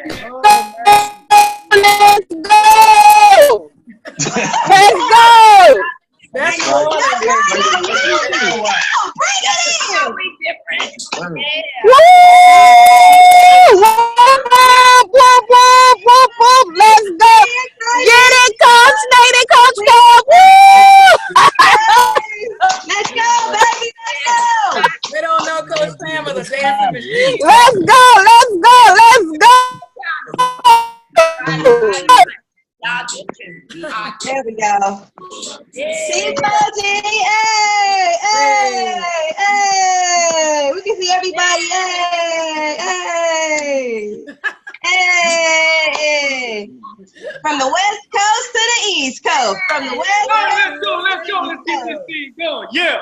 Oh, Let's go! Let's go! that's Right. more than Bring it in. We different. Yeah. Woo! Whoop, whoop, whoop, whoop, whoop. Let's go! Get it, Coach Nate and Coach Cole! Woo! Let's go, baby. Let's go. they don't know Coach Pam is a dancing machine. Let's go! Let's go! Let's go! Y'all different. There we go. Yeah. C4G. Hey, hey, hey. We can see everybody. Hey, hey, hey. From the West Coast to the East Coast. From the West All Coast. right, let's go. Let's keep this thing going. Yeah.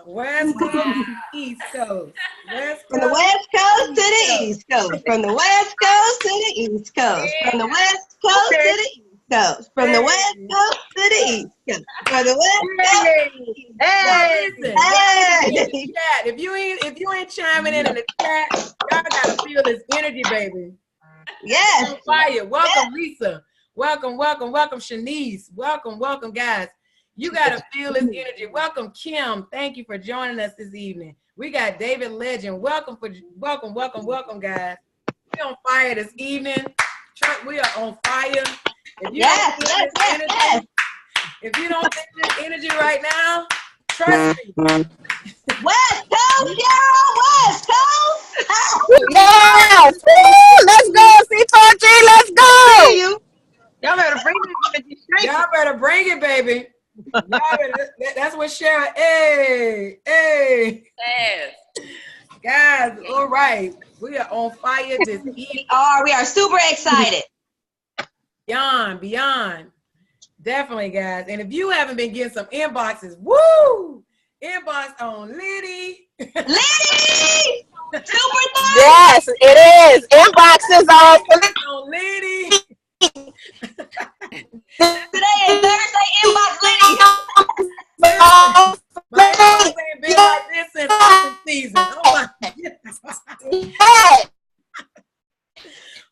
West Coast, East Coast. West From the Coast. West Coast to the East Coast. From the West Coast to the East Coast. From the West Coast to the East Coast. From the West Coast to the East Coast. From the West Coast to the East Coast. Hey, listen. Hey. Chat. If you ain't chiming in the chat, y'all gotta feel this energy, baby. Yes. On fire. Welcome, Lisa. Welcome, welcome, welcome, Shanice. Welcome, welcome, guys. You gotta feel this energy. Welcome, Kim. Thank you for joining us this evening. We got David Legend. Welcome, guys. We on fire this evening. Church, we are on fire. If you don't feel this energy, if you don't feel this energy right now, trust me. West Coast, y'all. West Coast. Yes! Woo! Let's go, C4G! Let's go! You. Y'all better bring it. Y'all better bring it, baby. Y'all better, that's what Sharon. Hey, hey. Yes. Guys, all right. We are on fire this evening. We are super excited. Beyond. Definitely, guys. And if you haven't been getting some inboxes, woo! Inbox on Liddy. Liddy! Super thing. Yes, it is. Inbox is on. On Liddy. Today is Thursday. Inbox Liddy. My inbox ain't been like this since open season. Oh my goodness. Yes.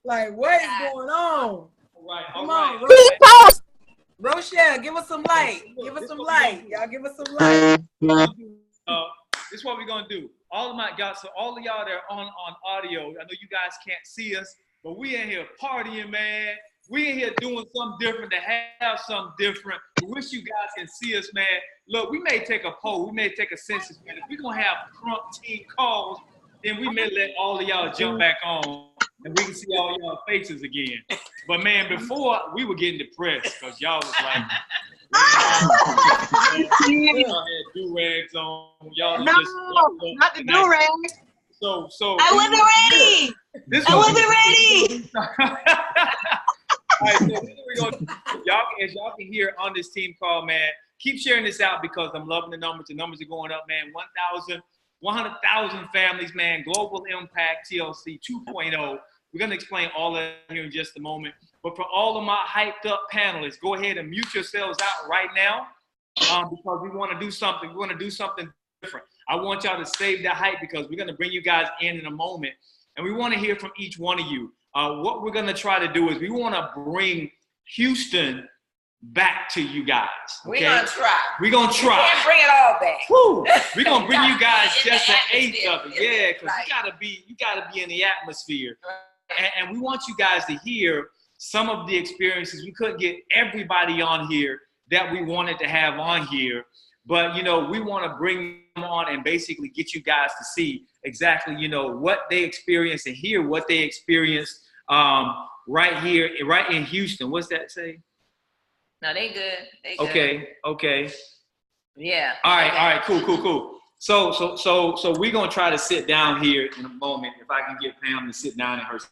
Like, what is going on? All right. Come All on, right. Post. Rochelle, give us some light. Give us some light. Y'all give us some light. This is what we're gonna do. All of y'all that are on audio, I know you guys can't see us, but we in here partying, man. We in here doing something different to have something different. We wish you guys can see us, man. Look, we may take a poll, we may take a census, man. If we're gonna have Trump team calls, then we may let all of y'all jump back on and we can see all y'all faces again. But man, before we were getting depressed because y'all was like, y'all had do-rags on. Y'all No, not the do-rag. So I wasn't ready. I wasn't ready. All right, so this is what we're gonna do. As y'all can hear on this team call, man, keep sharing this out because I'm loving the numbers. The numbers are going up, man. 100,000 families, man. Global Impact TLC 2.0. We're gonna explain all that here in just a moment. But for all of my hyped up panelists, go ahead and mute yourselves out right now because we want to do something. We want to do something different. I want y'all to save that hype because we're gonna bring you guys in a moment, and we want to hear from each one of you. What we're gonna try to do is we want to bring Houston back to you guys. Okay? We're gonna try. We're gonna try. We can't bring it all back. Woo! We're gonna bring you guys In just the an eighth atmosphere. of it. Yeah, because Right. you gotta be in the atmosphere. And we want you guys to hear some of the experiences. We couldn't get everybody on here that we wanted to have on here, but we want to bring them on and basically get you guys to see exactly, what they experienced and hear what they experienced right here, right in Houston. What's that say? No, they good. They good. Okay. Yeah. All right, cool. So we're gonna try to sit down here in a moment. If I can get Pam to sit down in her seat.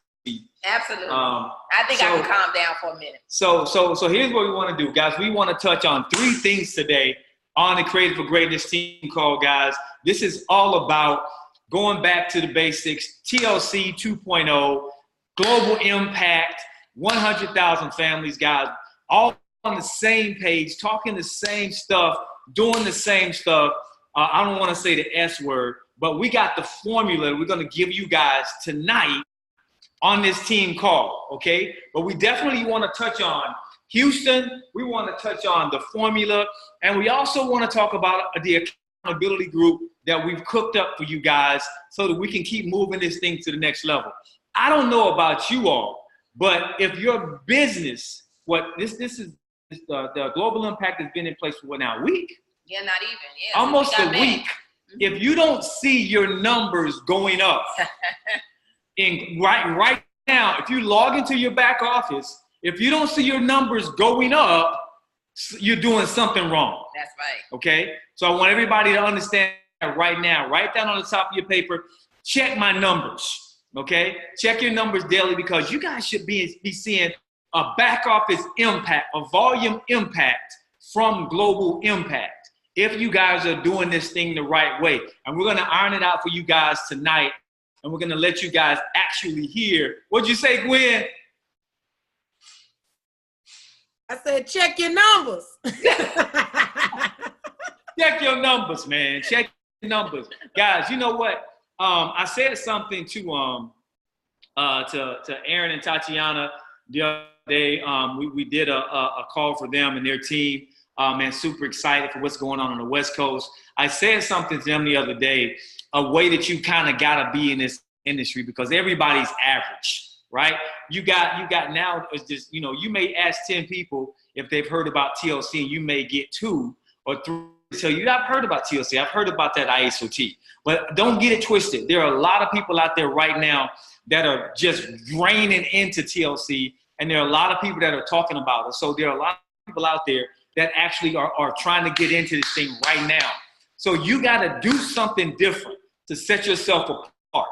Absolutely. I think I can calm down for a minute. So here's what we want to do, guys. We want to touch on 3 things today on the Creative for Greatness team call, guys. This is all about going back to the basics, TLC 2.0, global impact, 100,000 families, guys, all on the same page, talking the same stuff, doing the same stuff. I don't want to say the S word, but we got the formula we're going to give you guys tonight on this team call, okay? But we definitely want to touch on Houston. We want to touch on the formula. And we also want to talk about the accountability group that we've cooked up for you guys so that we can keep moving this thing to the next level. I don't know about you all, but if your business, the global impact has been in place for what now, a week? Yeah, not even. Yeah, almost a week. If you don't see your numbers going up, right now, if you log into your back office, if you don't see your numbers going up, you're doing something wrong. That's right. Okay? So I want everybody to understand that right now. Write down on the top of your paper, check my numbers. Okay? Check your numbers daily because you guys should be seeing a back office impact, a volume impact from global impact if you guys are doing this thing the right way. And we're going to iron it out for you guys tonight. And we're going to let you guys actually hear. What'd you say, Gwen? I said, check your numbers. Check your numbers, man. Check your numbers. Guys, you know what? I said something to Aaron and Tatiana the other day. We did a call for them and their team. Man, super excited for what's going on the West Coast. I said something to them the other day, a way that you kind of got to be in this industry because everybody's average, right? You got now, it's just, you may ask 10 people if they've heard about TLC and you may get 2 or 3 tell you, I've heard about TLC, I've heard about that ISOT, but don't get it twisted. There are a lot of people out there right now that are just draining into TLC, and there are a lot of people that are talking about it. So there are a lot of people out there that actually are trying to get into this thing right now. So you got to do something different to set yourself apart.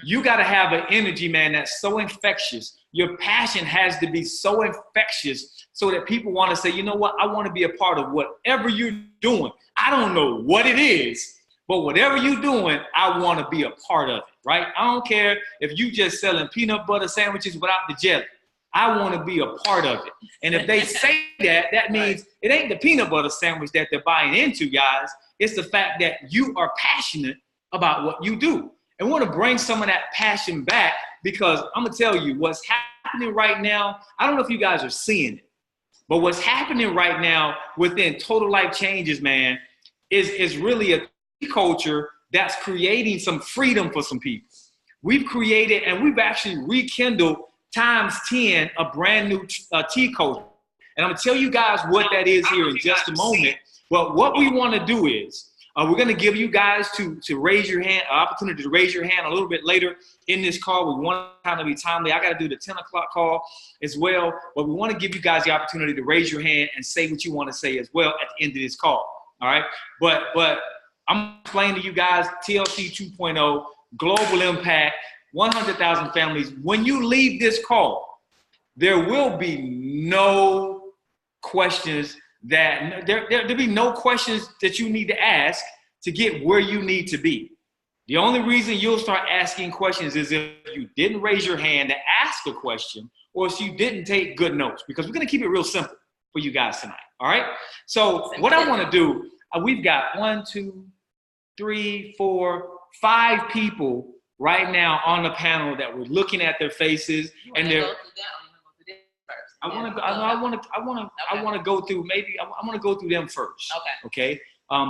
You got to have an energy, man, that's so infectious. Your passion has to be so infectious so that people want to say, you know what, I want to be a part of whatever you're doing. I don't know what it is, but whatever you're doing, I want to be a part of it, right? I don't care if you just selling peanut butter sandwiches without the jelly. I want to be a part of it. And if they say that, that means it ain't the peanut butter sandwich that they're buying into, guys. It's the fact that you are passionate about what you do. And we want to bring some of that passion back because I'm going to tell you what's happening right now. I don't know if you guys are seeing it, but what's happening right now within Total Life Changes, man, is really a culture that's creating some freedom for some people. We've created and we've actually rekindled times 10 a brand new tea culture. And I'm going to tell you guys what that is here in just a moment. But what we want to do is we're going to give you guys to raise your hand, an opportunity to raise your hand a little bit later in this call. We want to kind of be timely. I got to do the 10 o'clock call as well. But we want to give you guys the opportunity to raise your hand and say what you want to say as well at the end of this call. All right. But I'm explaining to you guys TLC 2.0, global impact, 100,000 families. When you leave this call, there will be no questions there'll be no questions that you need to ask to get where you need to be. The only reason you'll start asking questions is if you didn't raise your hand to ask a question or if you didn't take good notes, because we're going to keep it real simple for you guys tonight. All right. So what I want to do, we've got 1, 2, 3, 4, 5 people right now on the panel that we're looking at their faces and they're. I want to go through. Maybe I want to go through them first. Okay.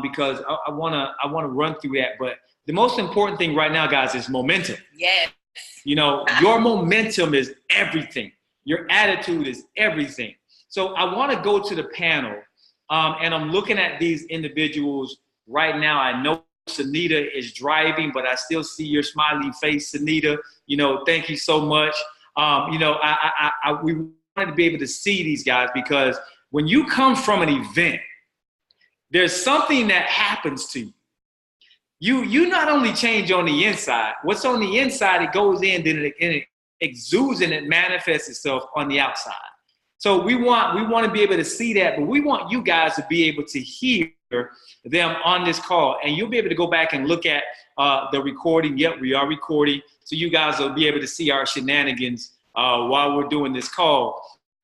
Because I want to run through that. But the most important thing right now, guys, is momentum. Yes. Your momentum is everything. Your attitude is everything. So I want to go to the panel, and I'm looking at these individuals right now. I know Sunita is driving, but I still see your smiling face, Sunita. Thank you so much. We wanted to be able to see these guys because when you come from an event, there's something that happens to you. You not only change on the inside, what's on the inside, it goes in, then it exudes and it manifests itself on the outside. So we want to be able to see that, but we want you guys to be able to hear them on this call. And you'll be able to go back and look at the recording. Yep, we are recording. So you guys will be able to see our shenanigans while we're doing this call.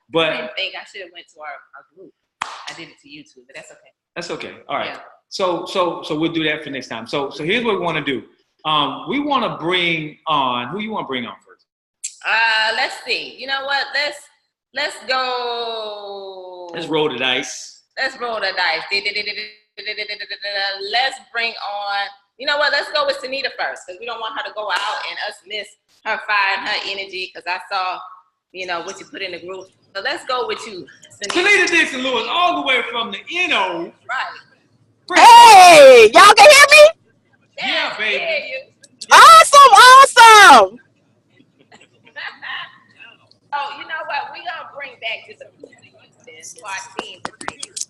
But I didn't think I should have went to our group. I did it to you too, but that's okay. That's okay. All right. Yeah. So we'll do that for next time. So here's what we want to do. We want to bring on, who you want to bring on first? Let's see. You know what? Let's go. Let's roll the dice. Let's roll the dice. Let's bring on. You know what? Let's go with Sunita first, because we don't want her to go out and us miss her fire and her energy. Because I saw, you know, what you put in the group. So let's go with you, Sunita Dixon Lewis, all the way from the NO. Right. Hey, y'all can hear me? Yeah, baby. Awesome. Oh, you know what? We're going to bring back just a few things to our team.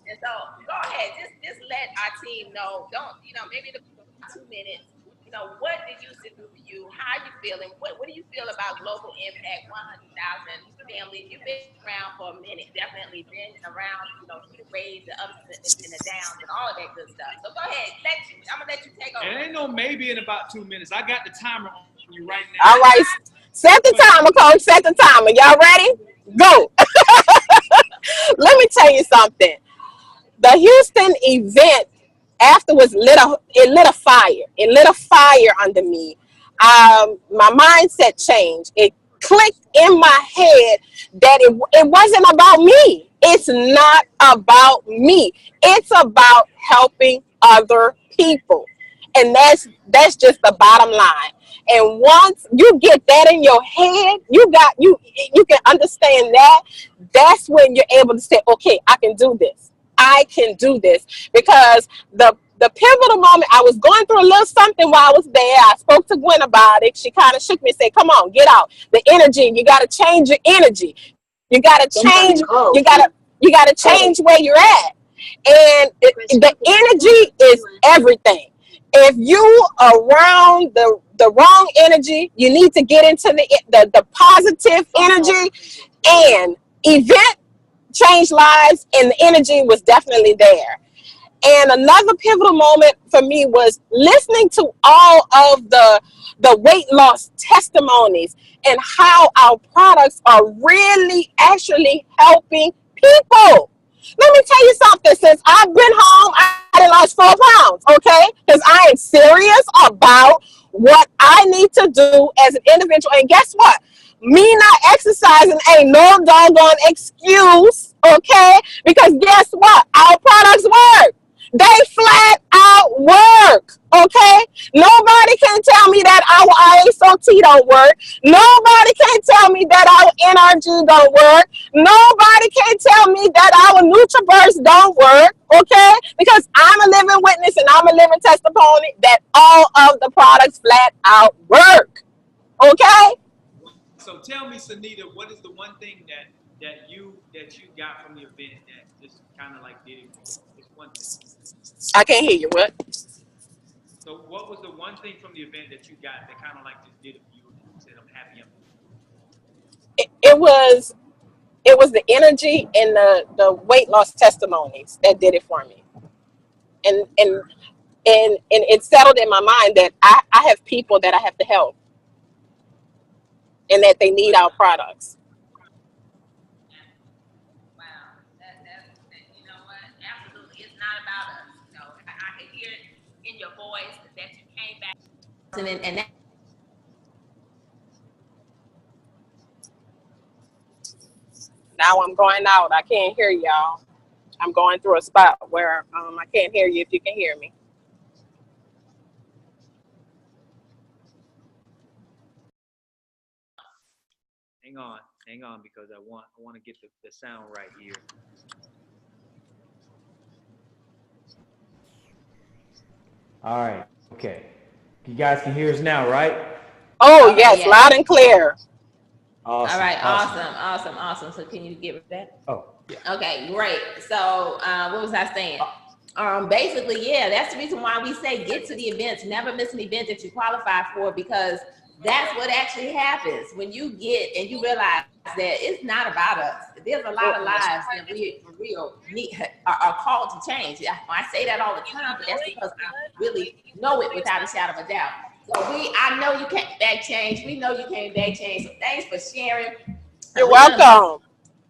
And so go ahead. Just let our team know. Don't, you know, maybe the 2 minutes. You know, what did you do for you? How are you feeling? What do you feel about Global Impact 100,000 families? You've been around for a minute. Definitely been around, you know, through the waves, the ups and the downs and all of that good stuff. So go ahead. I'm going to let you take over. It ain't no maybe in about 2 minutes. I got the timer on you right now. All right. Set the timer, coach. Set the timer. Y'all ready? Go. Let me tell you something. The Houston event afterwards lit a fire. It lit a fire under me. My mindset changed. It clicked in my head that it wasn't about me. It's not about me. It's about helping other people. And that's just the bottom line. And once you get that in your head, you can understand that. That's when you're able to say, okay, I can do this. I can do this. Because the pivotal moment, I was going through a little something while I was there. I spoke to Gwen about it. She kind of shook me and said, come on, get out. The energy, you got to change your energy. You got to change, you got to change where you're at. And the energy is everything. If you are around the wrong energy, you need to get into the positive energy. And event changed lives, and the energy was definitely there. And another pivotal moment for me was listening to all of the weight loss testimonies and how our products are really actually helping people. Let me tell you something. Since I've been home, I lost 4 pounds, okay? Because I am serious about what I need to do as an individual. And guess what? Me not exercising ain't no doggone excuse, okay? Because guess what? Our products work. They flat out work, okay? Nobody can tell me that our ISOT don't work. Nobody can tell me that our NRG don't work. Nobody can tell me that our NutriBurst don't work, okay? Because I'm a living witness and I'm a living testimony that all of the products flat out work, okay? So tell me, Sunita, what is the one thing that you got from the event that just kind of like did it? Just one thing. I can't hear you. What? So what was the one thing from the event that you got that kind of like just did it for you and you said, I'm happy I'm doing it was the energy and the weight loss testimonies that did it for me. And it settled in my mind that I have people that I have to help and that they need our products. Wow, you know what? Absolutely, it's not about us. You know, I can hear it in your voice that you came back, and that. Now I'm going out. I can't hear y'all. I'm going through a spot where I can't hear you if you can hear me. Hang on, because I want to get the sound right here. All right, okay. You guys can hear us now, right? Oh, okay, yes, loud and clear. Awesome. All right, awesome. So can you get rid of that? Oh, yeah. Okay, great. So what was I saying? Basically, yeah, that's the reason why we say get to the events. Never miss an event that you qualify for, because that's what actually happens when you get and you realize that it's not about us. There's a lot of lives that we for real are called to change. I say that all the time, but that's because I really know it without a shadow of a doubt. So I know you can't back change. We know you can't back change. So thanks for sharing. You're welcome.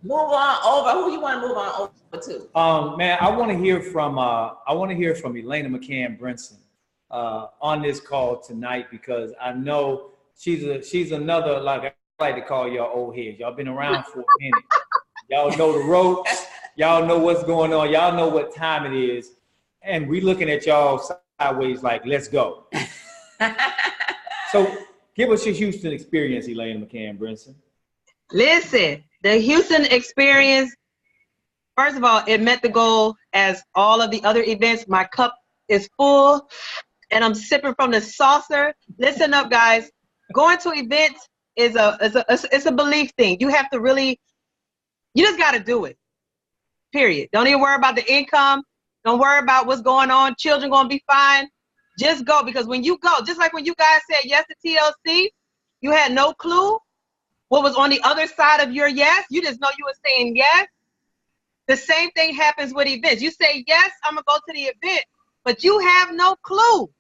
Move on over. Who you want to move on over to? Man, I want to hear from Elena McCann Brinson on this call tonight, because I know she's another, like like to call y'all old heads. Y'all been around for a minute. Y'all know the ropes. Y'all know what's going on. Y'all know what time it is. And we looking at y'all sideways like, let's go. So give us your Houston experience, Elena McCann Brinson. Listen, the Houston experience, first of all, it met the goal as all of the other events. My cup is full and I'm sipping from the saucer. Listen up, guys. Going to events is a belief thing. You have to really, you just got to do it, period. Don't even worry about the income. Don't worry about what's going on. Children going to be fine. Just go, because when you go, just like when you guys said yes to TLC, you had no clue what was on the other side of your yes. You just know you were saying yes. The same thing happens with events. You say, yes, I'm going to go to the event, but you have no clue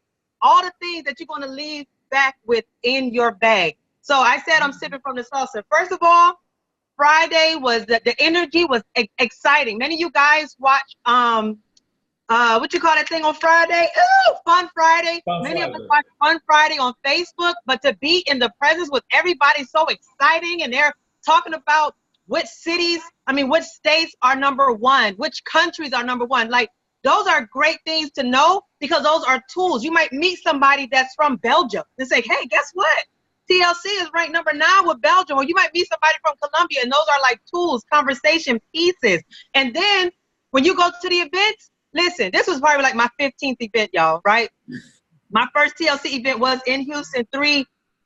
all the things that you're going to leave back with in your bag. So I said I'm sipping from the saucer. First of all, Friday was, the energy was exciting. Many of you guys watch, what you call that thing on Friday? Ooh, Fun Friday. Many of us watch Fun Friday on Facebook, but to be in the presence with everybody so exciting, and they're talking about which cities, which states are number one, which countries are number one. Like, those are great things to know, because those are tools. You might meet somebody that's from Belgium and say, hey, guess what? TLC is ranked number 9 with Belgium. Or you might meet somebody from Colombia, and those are like tools, conversation pieces. And then when you go to the events, listen, this was probably like my 15th event, y'all, right? My first TLC event was in Houston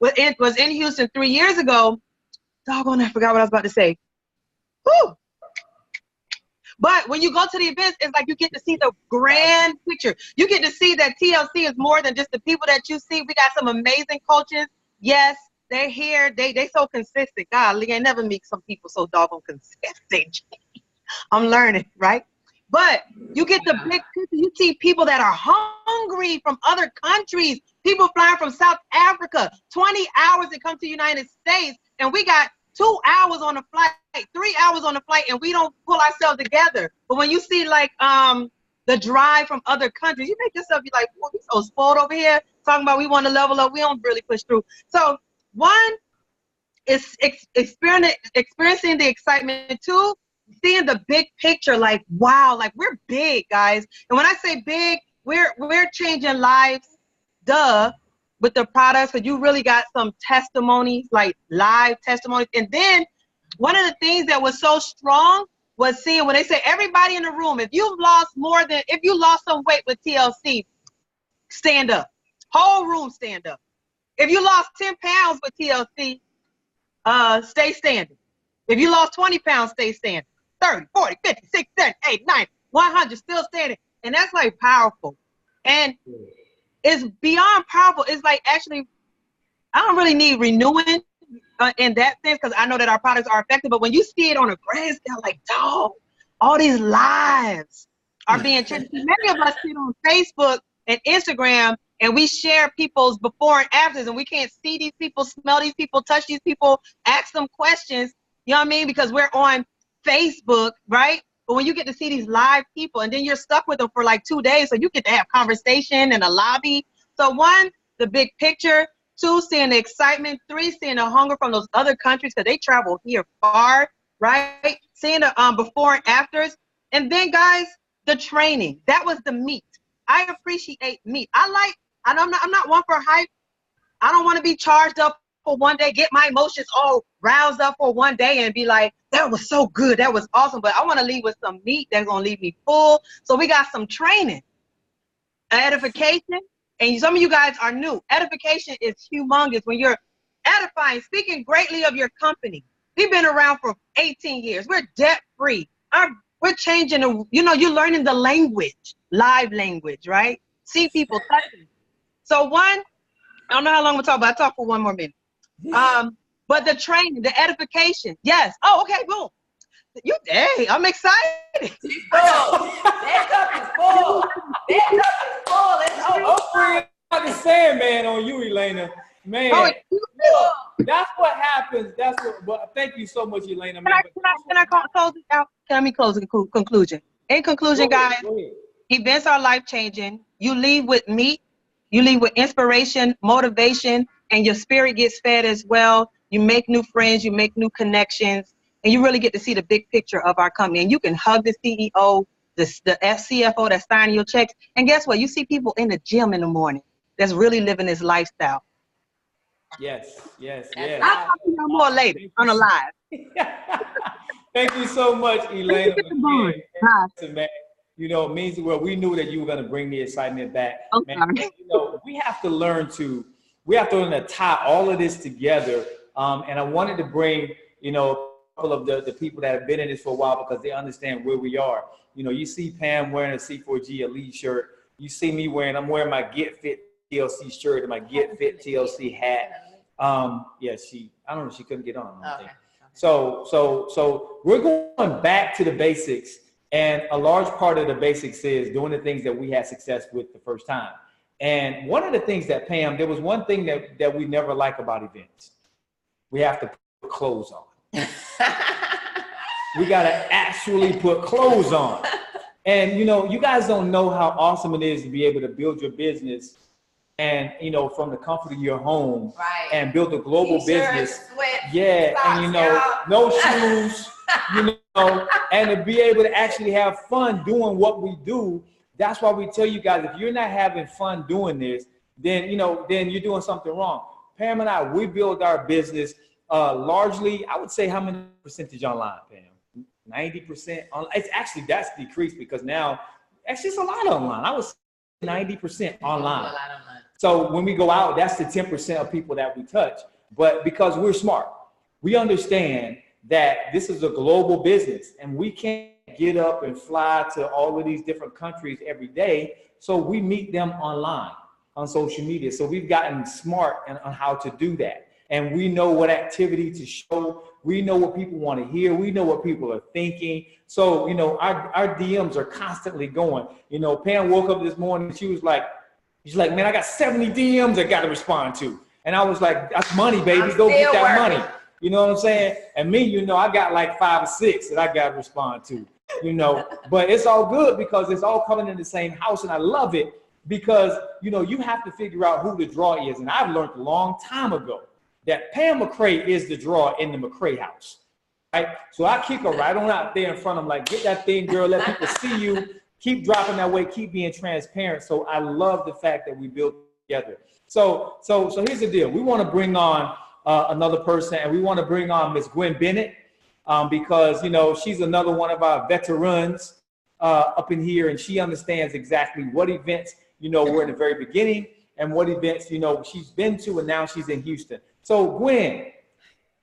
was in Houston 3 years ago. Doggone, I forgot what I was about to say. Whew. But when you go to the events, it's like you get to see the grand picture. You get to see that TLC is more than just the people that you see. We got some amazing coaches. Yes, they're here. They so consistent. Golly, I never meet some people so doggone consistent. I'm learning, right? But you get the big picture. You see people that are hungry from other countries. People flying from South Africa, 20 hours to come to the United States. And we got 2 hours on the flight, 3 hours on the flight, and we don't pull ourselves together. But when you see like the drive from other countries, you make yourself be like, well, we so spoiled over here, talking about we want to level up, we don't really push through. So one is experiencing the excitement. Two, seeing the big picture, like, wow, like we're big, guys. And when I say big, we're changing lives, with the products, because you really got some testimonies, like live testimonies. And then one of the things that was so strong was seeing when they say everybody in the room, if you lost some weight with TLC, stand up. Whole room stand up. If you lost 10 pounds with TLC, stay standing. If you lost 20 pounds, stay standing. 30, 40, 50, 60, 70, 80, 90, 100, still standing. And that's like powerful. And it's beyond powerful. It's like, actually, I don't really need renewing in that sense, because I know that our products are effective. But when you see it on a grand scale, like, dog, all these lives are being changed. Many of us sit on Facebook and Instagram, and we share people's before and afters, and we can't see these people, smell these people, touch these people, ask them questions. You know what I mean? Because we're on Facebook, right? But when you get to see these live people, and then you're stuck with them for like 2 days, so you get to have conversation in a lobby. So one, the big picture. Two, seeing the excitement. Three, seeing the hunger from those other countries, because they travel here far, right? Seeing the before and afters. And then, guys, the training. That was the meat. I appreciate meat. I'm not one for hype. I don't want to be charged up for one day, get my emotions all roused up for one day and be like, that was so good, that was awesome. But I want to leave with some meat that's going to leave me full. So we got some training, edification, and some of you guys are new. Edification is humongous when you're edifying, speaking greatly of your company. We've been around for 18 years. We're debt free. We're changing, you're learning the language, live language, right? See people touching. So one, I don't know how long we'll talk, but I'll talk for one more minute. But the training, the edification, yes. Oh, okay, boom. Hey, I'm excited. That cup is full. That cup is full. It's I'm like a sandman on you, Elena. Man, that's what happens. But thank you so much, Elena. Can I close it out? Let me close the conclusion. In conclusion, guys, events are life-changing. You leave with meat. You leave with inspiration, motivation, and your spirit gets fed as well. You make new friends, you make new connections, and you really get to see the big picture of our company. And you can hug the CEO, the CFO that's signing your checks. And guess what? You see people in the gym in the morning that's really living this lifestyle. Yes. I'll talk to you more later on a live. Thank you so much, Elena. Bye. Man, you know, it means the world. We knew that you were going to bring the excitement back. Okay. Man, you know, we have to learn to tie all of this together. And I wanted to bring, you know, a couple of the people that have been in this for a while because they understand where we are. You know, you see Pam wearing a C4G Elite shirt. You see me I'm wearing my Get Fit TLC shirt and my Get Fit TLC hat. Yeah, I don't know, she couldn't get on. Okay. So we're going back to the basics, and a large part of the basics is doing the things that we had success with the first time. And one of the things that Pam, there was one thing that we never like about events. We have to put clothes on. We got to actually put clothes on. And, you know, you guys don't know how awesome it is to be able to build your business and, you know, from the comfort of your home, right, and build a global business. Yeah, socks, and, you know, no shoes, you know, and to be able to actually have fun doing what we do. That's why we tell you guys, if you're not having fun doing this, then, you know, then you're doing something wrong. Pam and I, we build our business largely, I would say, how many percentage online, Pam? 90% on. It's actually, that's decreased because now actually it's a lot online. I was 90% online. So when we go out, that's the 10% of people that we touch. But because we're smart, we understand that this is a global business and we can't get up and fly to all of these different countries every day. So we meet them online on social media. So we've gotten smart on how to do that. And we know what activity to show. We know what people want to hear. We know what people are thinking. So, you know, our DMs are constantly going. You know, Pam woke up this morning, she's like, man, I got 70 DMs I got to respond to. And I was like, that's money, baby. Go get that money. You know what I'm saying? And me, you know, I got like 5 or 6 that I got to respond to, you know, but it's all good because it's all coming in the same house. And I love it because, you know, you have to figure out who the draw is. And I've learned a long time ago that Pam McCray is the draw in the McCray house, right? So I kick her right on out there in front of them, like, get that thing, girl, let people see you, keep dropping that weight, keep being transparent. So I love the fact that we built together. So here's the deal. We want to bring on another person, and we want to bring on Miss Gwen Bennett because, you know, she's another one of our veterans up in here, and she understands exactly what events, you know, we're in the very beginning and what events, you know, she's been to, and now she's in Houston. So Gwen,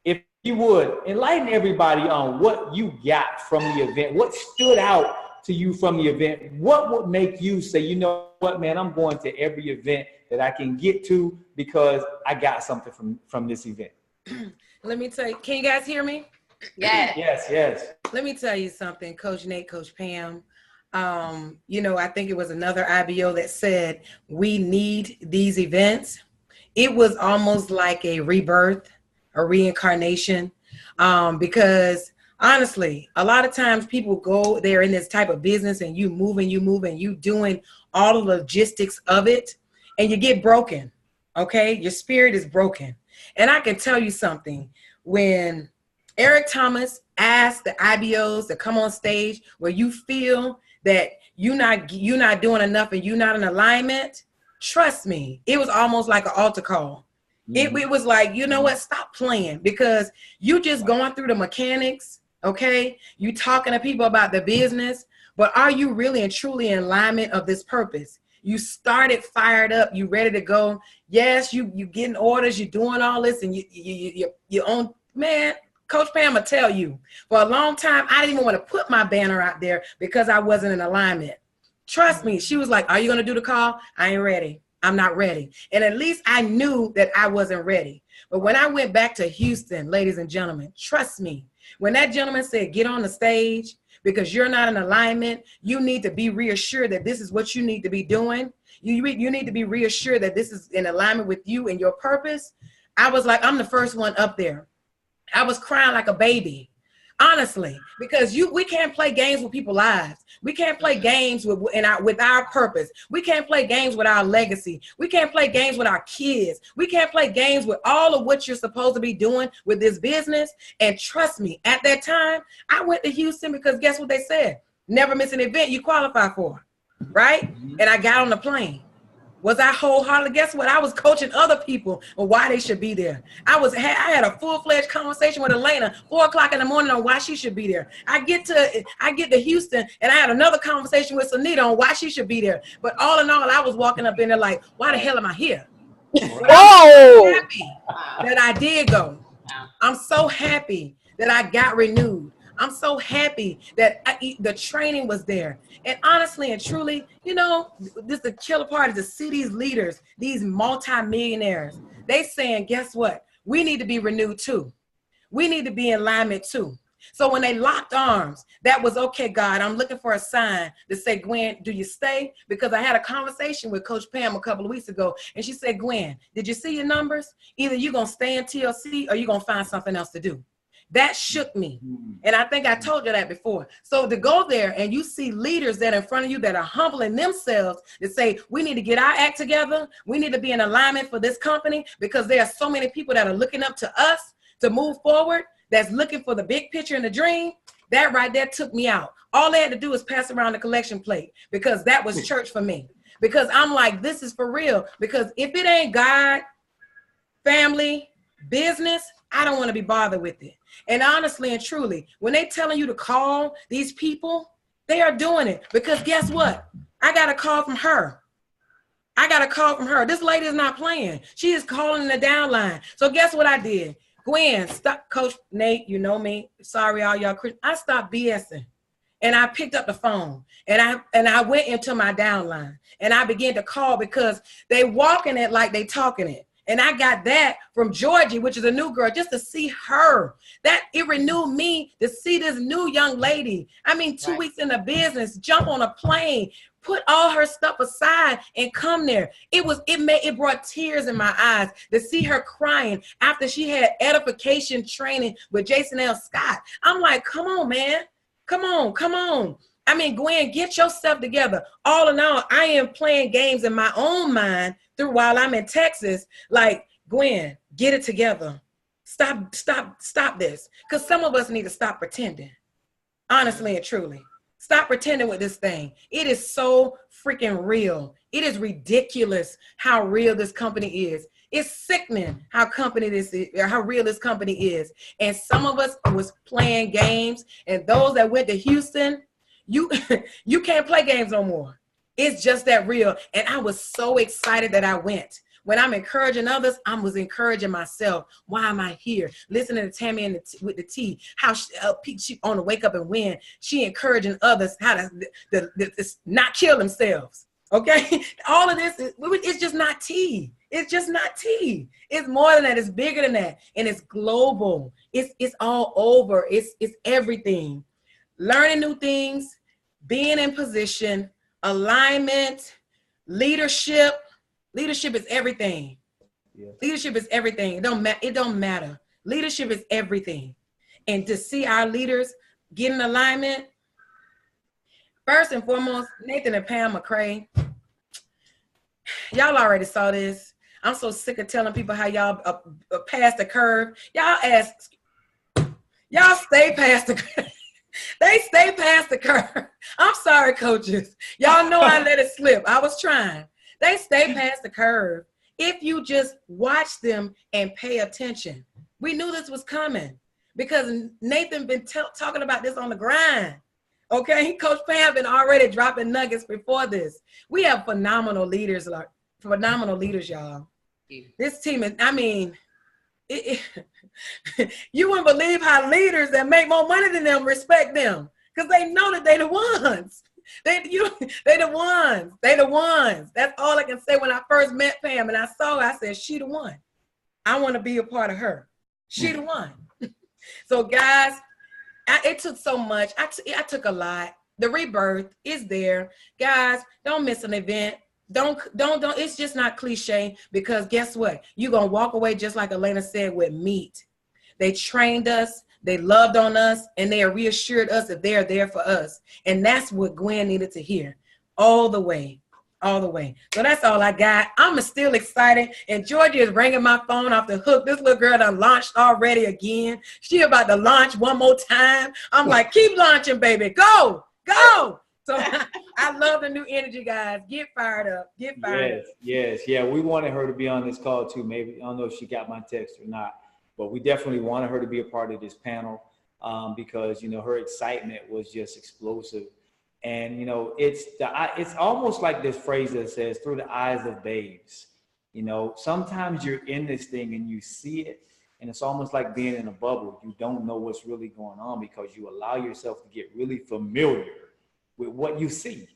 if you would, enlighten everybody on what you got from the event, what stood out to you from the event, what would make you say, you know what, man, I'm going to every event that I can get to because I got something from this event. Let me tell you, can you guys hear me? Yes. Let me tell you something, Coach Nate, Coach Pam. You know, I think it was another IBO that said, we need these events. It was almost like a rebirth, a reincarnation, because honestly, a lot of times people go there in this type of business and you move and you doing all the logistics of it and you get broken, okay? Your spirit is broken. And I can tell you something, when Eric Thomas asked the IBOs to come on stage where you feel that you're not doing enough and you're not in alignment, trust me, it was almost like an altar call. Mm-hmm. It was like, you know what, stop playing, because you just going through the mechanics, okay? You talking to people about the business, but are you really and truly in alignment of this purpose? You started fired up, you ready to go. Yes, you getting orders, you doing all this, and you own, man, Coach Pam will tell you, for a long time, I didn't even want to put my banner out there because I wasn't in alignment. Trust me, she was like, are you going to do the call? I ain't ready. I'm not ready. And at least I knew that I wasn't ready. But when I went back to Houston, ladies and gentlemen, trust me, when that gentleman said, get on the stage because you're not in alignment, you need to be reassured that this is what you need to be doing. You need to be reassured that this is in alignment with you and your purpose. I was like, I'm the first one up there. I was crying like a baby. Honestly, because we can't play games with people's lives. We can't play games with our purpose. We can't play games with our legacy. We can't play games with our kids. We can't play games with all of what you're supposed to be doing with this business. And trust me, at that time, I went to Houston because guess what they said? Never miss an event you qualify for, right? And I got on the plane. Was I wholeheartedly? Guess what? I was coaching other people on why they should be there. I had a full-fledged conversation with Elena 4 o'clock in the morning on why she should be there. I get to Houston and I had another conversation with Sunita on why she should be there. But all in all, I was walking up in there like, why the hell am I here? Whoa! I'm happy that I did go. I'm so happy that I got renewed. I'm so happy that the training was there. And honestly and truly, you know, this the killer part is to see these leaders, these multimillionaires. They saying, guess what? We need to be renewed too. We need to be in alignment too. So when they locked arms, that was okay, God, I'm looking for a sign to say, Gwen, do you stay? Because I had a conversation with Coach Pam a couple of weeks ago, and she said, Gwen, did you see your numbers? Either you're going to stay in TLC or you're going to find something else to do. That shook me. And I think I told you that before. So to go there and you see leaders that are in front of you that are humbling themselves to say, we need to get our act together. We need to be in alignment for this company because there are so many people that are looking up to us to move forward, that's looking for the big picture and the dream. That right there took me out. All they had to do was pass around the collection plate because that was church for me. Because I'm like, this is for real. Because if it ain't God, family, business, I don't want to be bothered with it. And honestly and truly, when they telling you to call these people, they are doing it. Because guess what? I got a call from her. This lady is not playing. She is calling the downline. So guess what I did? Gwen, stop, Coach Nate, you know me. Sorry, all y'all. I stopped BSing. And I picked up the phone and I went into my downline and I began to call because they walking it like they talking it. And I got that from Georgie, which is a new girl, just to see her. That it renewed me to see this new young lady. I mean, 2 weeks in the business, jump on a plane, put all her stuff aside and come there. It brought tears in my eyes to see her crying after she had edification training with Jason L. Scott. I'm like, come on, man. Come on. I mean, Gwen, get yourself together. All in all, I am playing games in my own mind while I'm in Texas. Like, Gwen, get it together. Stop this. Because some of us need to stop pretending. Honestly and truly. Stop pretending with this thing. It is so freaking real. It is ridiculous how real this company is. It's sickening how real this company is. And some of us was playing games. And those that went to Houston, you can't play games no more. It's just that real. And I was so excited that I went. When I'm encouraging others, I was encouraging myself. Why am I here? Listening to Tammy with the T, how she on the Wake Up and Win, she encouraging others how to not kill themselves. Okay? All of this, it's just not tea. It's just not tea. It's more than that. It's bigger than that. And it's global. It's all over. It's everything. Learning new things, being in position, alignment, leadership. Leadership is everything. Yeah. Leadership is everything. It don't matter. Leadership is everything. And to see our leaders get in alignment, first and foremost, Nathan and Pam McCray, y'all already saw this. I'm so sick of telling people how y'all past the curve. Y'all stay past the curve. They stay past the curve. I'm sorry, coaches. Y'all know I let it slip. I was trying. They stay past the curve. If you just watch them and pay attention. We knew this was coming because Nathan been talking about this on the grind. Okay, Coach Pam been already dropping nuggets before this. We have phenomenal leaders, y'all. This team is, I mean, you wouldn't believe how leaders that make more money than them respect them because they know that they the ones. They the ones. They the ones. That's all I can say. When I first met Pam and I saw her, I said, she the one. I want to be a part of her. She the one. So guys, it took so much. I took a lot. The rebirth is there. Guys, don't miss an event. Don't. It's just not cliche because guess what? You're going to walk away just like Elena said with meat. They trained us. They loved on us, and they reassured us that they're there for us. And that's what Gwen needed to hear all the way. All the way. So that's all I got. I'm still excited. And Georgia is ringing my phone off the hook. This little girl done launched already again. She about to launch one more time. I'm like, keep launching, baby. Go, go. So I love the new energy, guys. Get fired up. Get fired up. Yes. Yeah, we wanted her to be on this call too. Maybe, I don't know if she got my text or not, but we definitely wanted her to be a part of this panel because, you know, her excitement was just explosive. And, you know, it's almost like this phrase that says, through the eyes of babes. You know, sometimes you're in this thing and you see it, and it's almost like being in a bubble. You don't know what's really going on because you allow yourself to get really familiar with what you see.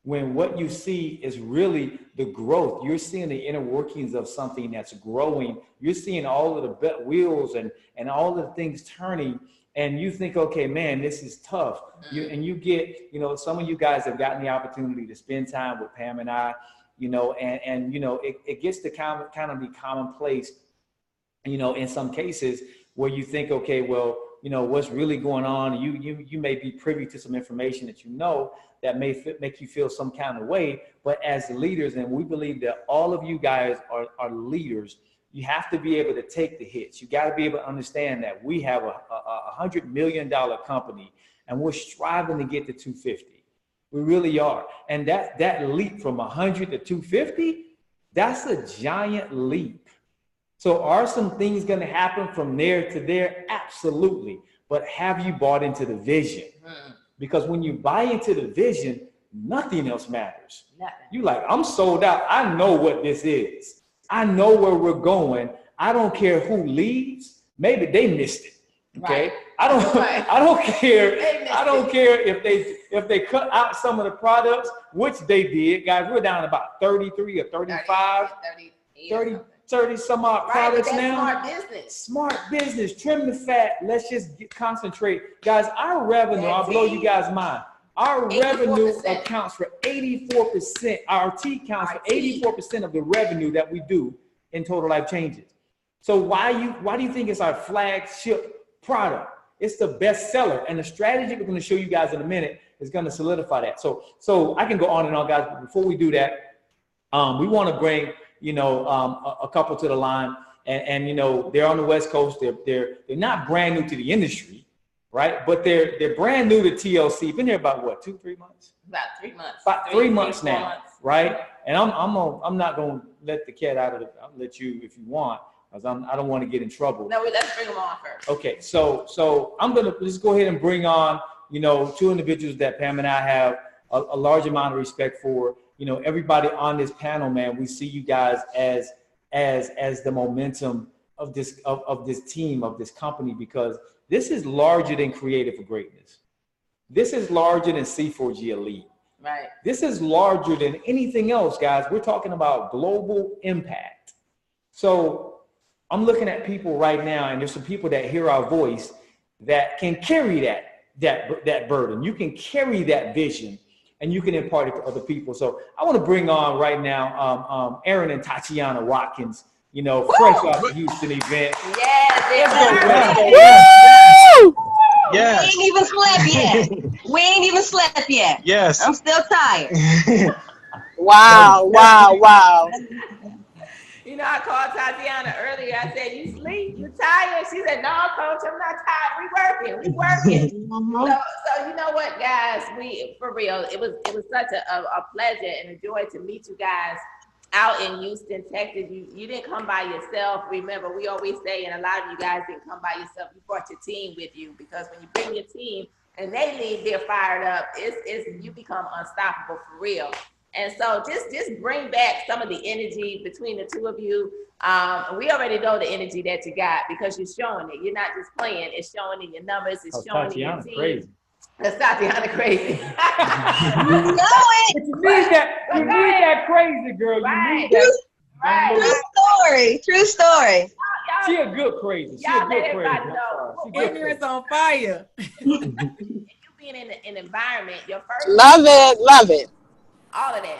When what you see is really the growth, you're seeing the inner workings of something that's growing. You're seeing all of the wheels and all of the things turning. And you think, okay, man, this is tough. You get, you know, some of you guys have gotten the opportunity to spend time with Pam and I, you know, and you know, it gets to kind of be commonplace, you know, in some cases where you think, okay, well, you know, what's really going on? You may be privy to some information that you know that may make you feel some kind of way. But as leaders, and we believe that all of you guys are leaders, you have to be able to take the hits. You got to be able to understand that we have a $100 million company and we're striving to get to 250. We really are. And that leap from 100 to 250, that's a giant leap. So are some things going to happen from there to there? Absolutely. But have you bought into the vision? Because when you buy into the vision, nothing else matters. You like, I'm sold out. I know what this is. I know where we're going. I don't care who leaves. Maybe they missed it. Okay. Right. I don't care. I don't care if they cut out some of the products, which they did. Guys, we're down about 33 or 35, 30 some odd products now. Smart business. Trim the fat. Let's just concentrate. Guys, our revenue, I'll blow you guys' mind. Our 84%. Revenue accounts for 84%. Our T counts for 84% of the revenue that we do in Total Life Changes. So why do you think it's our flagship product? It's the best seller, and the strategy we're going to show you guys in a minute is going to solidify that. So I can go on and on, guys. But before we do that, we want to bring, you know, a couple to the line, and you know, they're on the West Coast. They're not brand new to the industry. Right, but they're brand new to TLC. Been here about what, 2-3 months? About 3 months. About 3 months now, right? And I'm not gonna let the cat out of the. I'll let you if you want, because I don't want to get in trouble. No, let's bring them on first. Okay, so I'm gonna just go ahead and bring on, you know, two individuals that Pam and I have a large amount of respect for. You know, everybody on this panel, man, we see you guys as the momentum of this team, of this company, because this is larger than Creative for Greatness. This is larger than C4G Elite. Right. This is larger than anything else, guys. We're talking about global impact. So I'm looking at people right now, and there's some people that hear our voice that can carry that burden. You can carry that vision, and you can impart it to other people. So I want to bring on right now Aaron and Tatiana Watkins, you know, fresh off the Houston event. Yeah. We ain't even slept yet. Yes. I'm still tired. Wow. You know, I called Tatiana earlier. I said, "You sleep? You tired?" She said, "No, coach, I'm not tired. We working." So you know what, guys? For real, it was such a pleasure and a joy to meet you guys out in Houston, Texas. You didn't come by yourself. Remember, we always say, and a lot of you guys didn't come by yourself. You brought your team with you, because when you bring your team and they leave, they're fired up. You become unstoppable for real. And so just bring back some of the energy between the two of you. We already know the energy that you got, because you're showing it. You're not just playing. It's showing in your numbers. It's showing in your team. Crazy. That's Tatiana crazy. You know it. You need that crazy girl. Right. You need that. True story. She a good crazy. She Y'all a let good everybody crazy. know. Ignorance on fire. You being in an environment, your first. Love it. All of that.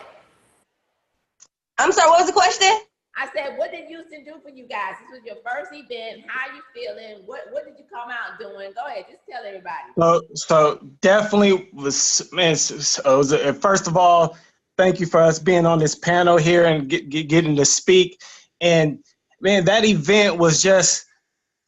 I'm sorry, what was the question? I said, what did Houston do for you guys? This was your first event. How are you feeling? What did you come out doing? Go ahead, just tell everybody. So definitely was, man, first of all, thank you for us being on this panel here and getting to speak. And man, that event was just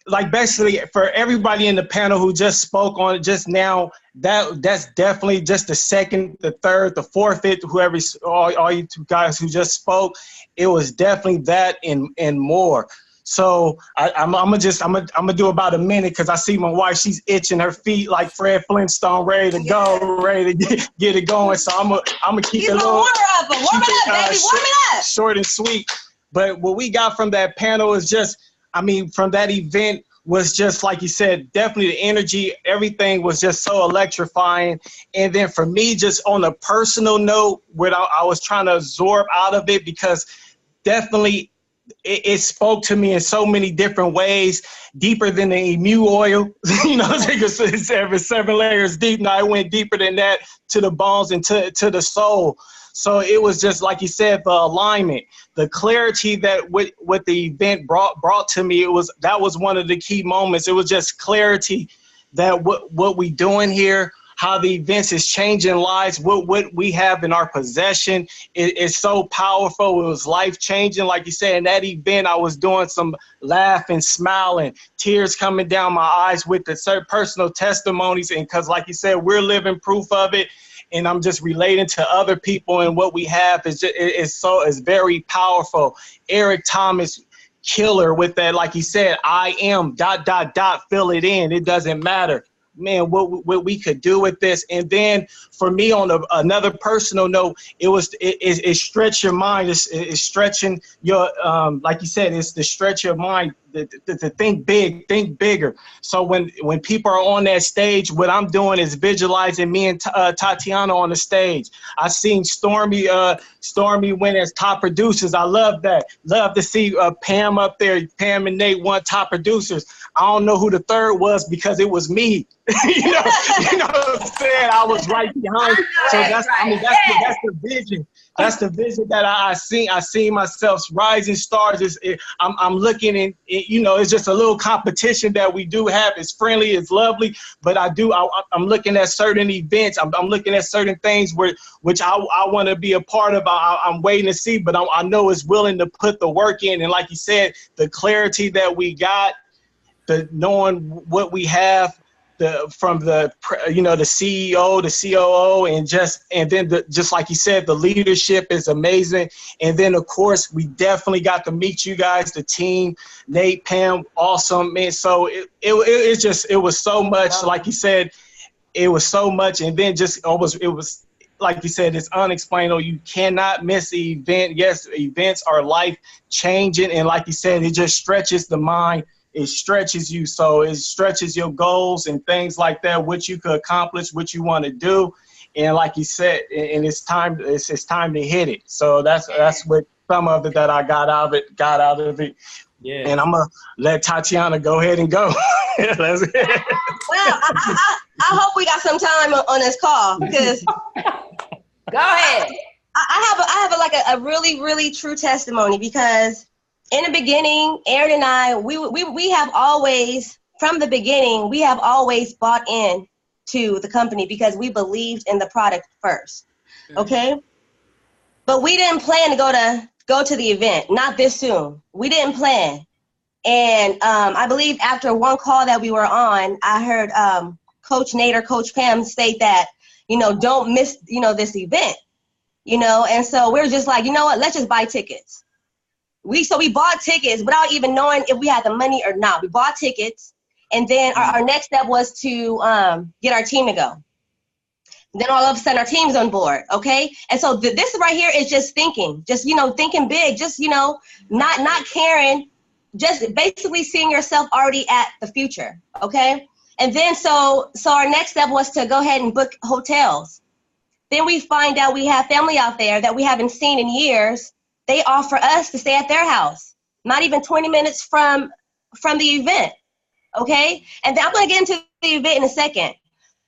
like basically for everybody in the panel who just spoke on it just now, that's definitely just the second, the third, the fourth, whoever, all you two guys who just spoke, it was definitely that and more. So I'm gonna do about a minute because I see my wife, she's itching her feet like Fred Flintstone, ready to go, ready to get it going. So I'm gonna keep it a little, warm it up, baby, warm it up. Short and sweet. But what we got from that panel is just, I mean, from that event was just, like you said, definitely the energy, everything was just so electrifying. And then for me, just on a personal note, what I was trying to absorb out of it, because definitely it spoke to me in so many different ways, deeper than the emu oil, you know, it's every 7 layers deep. Now it went deeper than that to the bones and to the soul. So it was just, like you said, the alignment, the clarity that what the event brought to me, that was one of the key moments. It was just clarity that what we doing here, how the events is changing lives, what we have in our possession is so powerful. It was life-changing. Like you said, in that event, I was doing some laughing, smiling, tears coming down my eyes with the certain personal testimonies. And because, like you said, we're living proof of it. And I'm just relating to other people, and what we have is very powerful. Eric Thomas, killer with that, like he said, I am ... fill it in. It doesn't matter. Man, what we could do with this. And then for me, on another personal note, it stretch your mind. It's stretching your, like you said, it's to stretch your mind, to think big, think bigger. So when people are on that stage, what I'm doing is visualizing me and Tatiana on the stage. I seen Stormy win as top producers. I love that. Love to see Pam up there. Pam and Nate won top producers. I don't know who the third was because it was me. you know what I'm saying? I was right behind. So that's the vision. That's the vision that I see myself rising stars. I'm looking, and it's just a little competition that we do have. It's friendly, it's lovely, but I'm looking at certain events. I'm looking at certain things which I want to be a part of. I'm waiting to see, but I know it's willing to put the work in. And like you said, the clarity that we got, the knowing what we have, from the CEO, the COO, and then just like you said, the leadership is amazing. And then of course we definitely got to meet you guys, the team, Nate, Pam, awesome, man. So it was so much, like you said, it was so much. And then it was like you said, it's unexplainable. You cannot miss the event. Yes, events are life changing, and like you said, it just stretches the mind. It stretches you, so it stretches your goals and things like that, what you could accomplish, what you want to do, and like you said, and it's time to hit it. So that's what some of it that I got out of it. Yeah. And I'm gonna let Tatiana go ahead and go. Well, I hope we got some time on this call, because go ahead. I have a really, really true testimony, because in the beginning, Aaron and I, we have always, from the beginning, we have always bought in to the company because we believed in the product first, okay? But we didn't plan to go to the event, not this soon. We didn't plan. And I believe after one call that we were on, I heard Coach Nate or Coach Pam state that, don't miss, this event, and so we're just like, you know what, let's just buy tickets. So we bought tickets without even knowing if we had the money or not. We bought tickets, and then our next step was to get our team to go. Then all of a sudden our team's on board, okay? And so this right here is just thinking, thinking big, just, not caring, just basically seeing yourself already at the future, okay? And then so our next step was to go ahead and book hotels. Then we find out we have family out there that we haven't seen in years. They offer us to stay at their house, not even 20 minutes from the event, okay? And then I'm gonna get into the event in a second.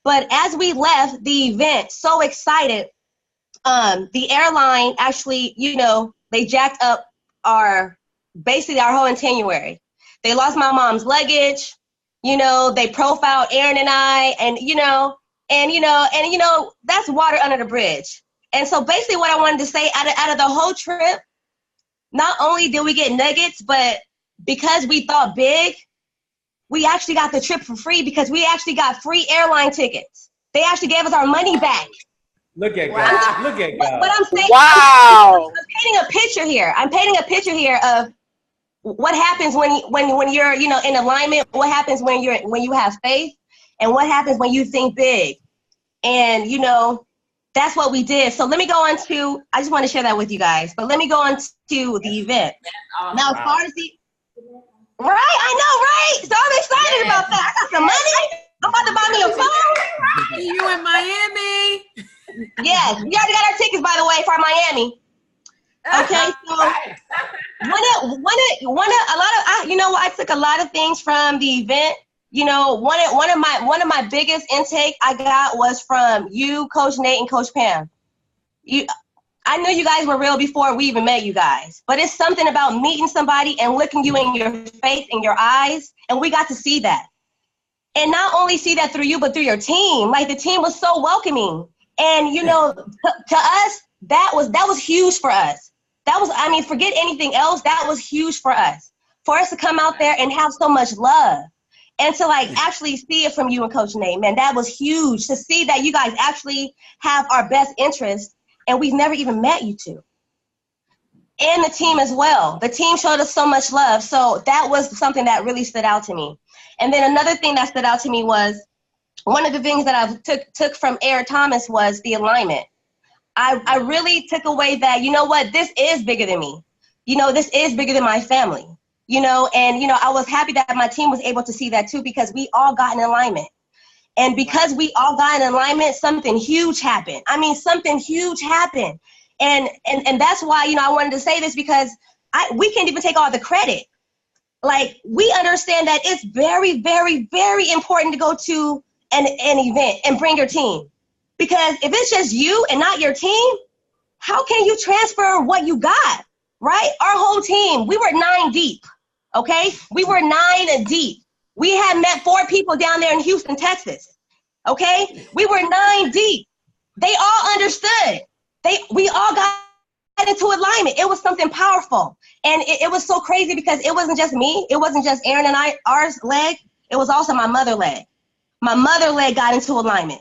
But as we left the event, so excited, the airline actually, they jacked up basically our whole itinerary. They lost my mom's luggage. They profiled Aaron and I, and that's water under the bridge. And so basically what I wanted to say, out of the whole trip, not only did we get nuggets, but because we thought big, we actually got the trip for free because we actually got free airline tickets. They actually gave us our money back. Look at God. Look at God. What I'm saying, Wow. I'm painting a picture here. I'm painting a picture here of what happens when you're in alignment. What happens when you have faith, and what happens when you think big. And that's what we did. So let me go on to. I just want to share that with you guys. But let me go on to the event. Awesome. Now, as far as right, I know, right? So I'm excited about that. I got some money. I'm about to buy me a phone. See you in Miami. Yes, we already got our tickets, by the way, for Miami. Okay, so I took a lot of things from the event. One of my biggest intake I got was from you, Coach Nate, and Coach Pam. I knew you guys were real before we even met you guys, but it's something about meeting somebody and looking you in your face, in your eyes, and we got to see that. And not only see that through you, but through your team. Like, the team was so welcoming. And, to us, that was huge for us. That was, forget anything else. That was huge for us. For us to come out there and have so much love. And to actually see it from you and Coach Nate, man, that was huge. To see that you guys actually have our best interest, and we've never even met you two. And the team as well. The team showed us so much love. So that was something that really stood out to me. And then another thing that stood out to me was, one of the things that I took from Eric Thomas was the alignment. I really took away that, this is bigger than me. This is bigger than my family. And I was happy that my team was able to see that too, because we all got in alignment. And because we all got in alignment, something huge happened. Something huge happened. And that's why, I wanted to say this, because we can't even take all the credit. Like, we understand that it's very, very, very important to go to an event and bring your team. Because if it's just you and not your team, how can you transfer what you got, right? Our whole team, we were 9 deep, okay? We were 9 deep. We had met 4 people down there in Houston, Texas, okay? We were 9 deep. They all understood. We all got into alignment. It was something powerful. And it was so crazy because it wasn't just me. It wasn't just Aaron and our leg. It was also my mother leg. My mother leg got into alignment.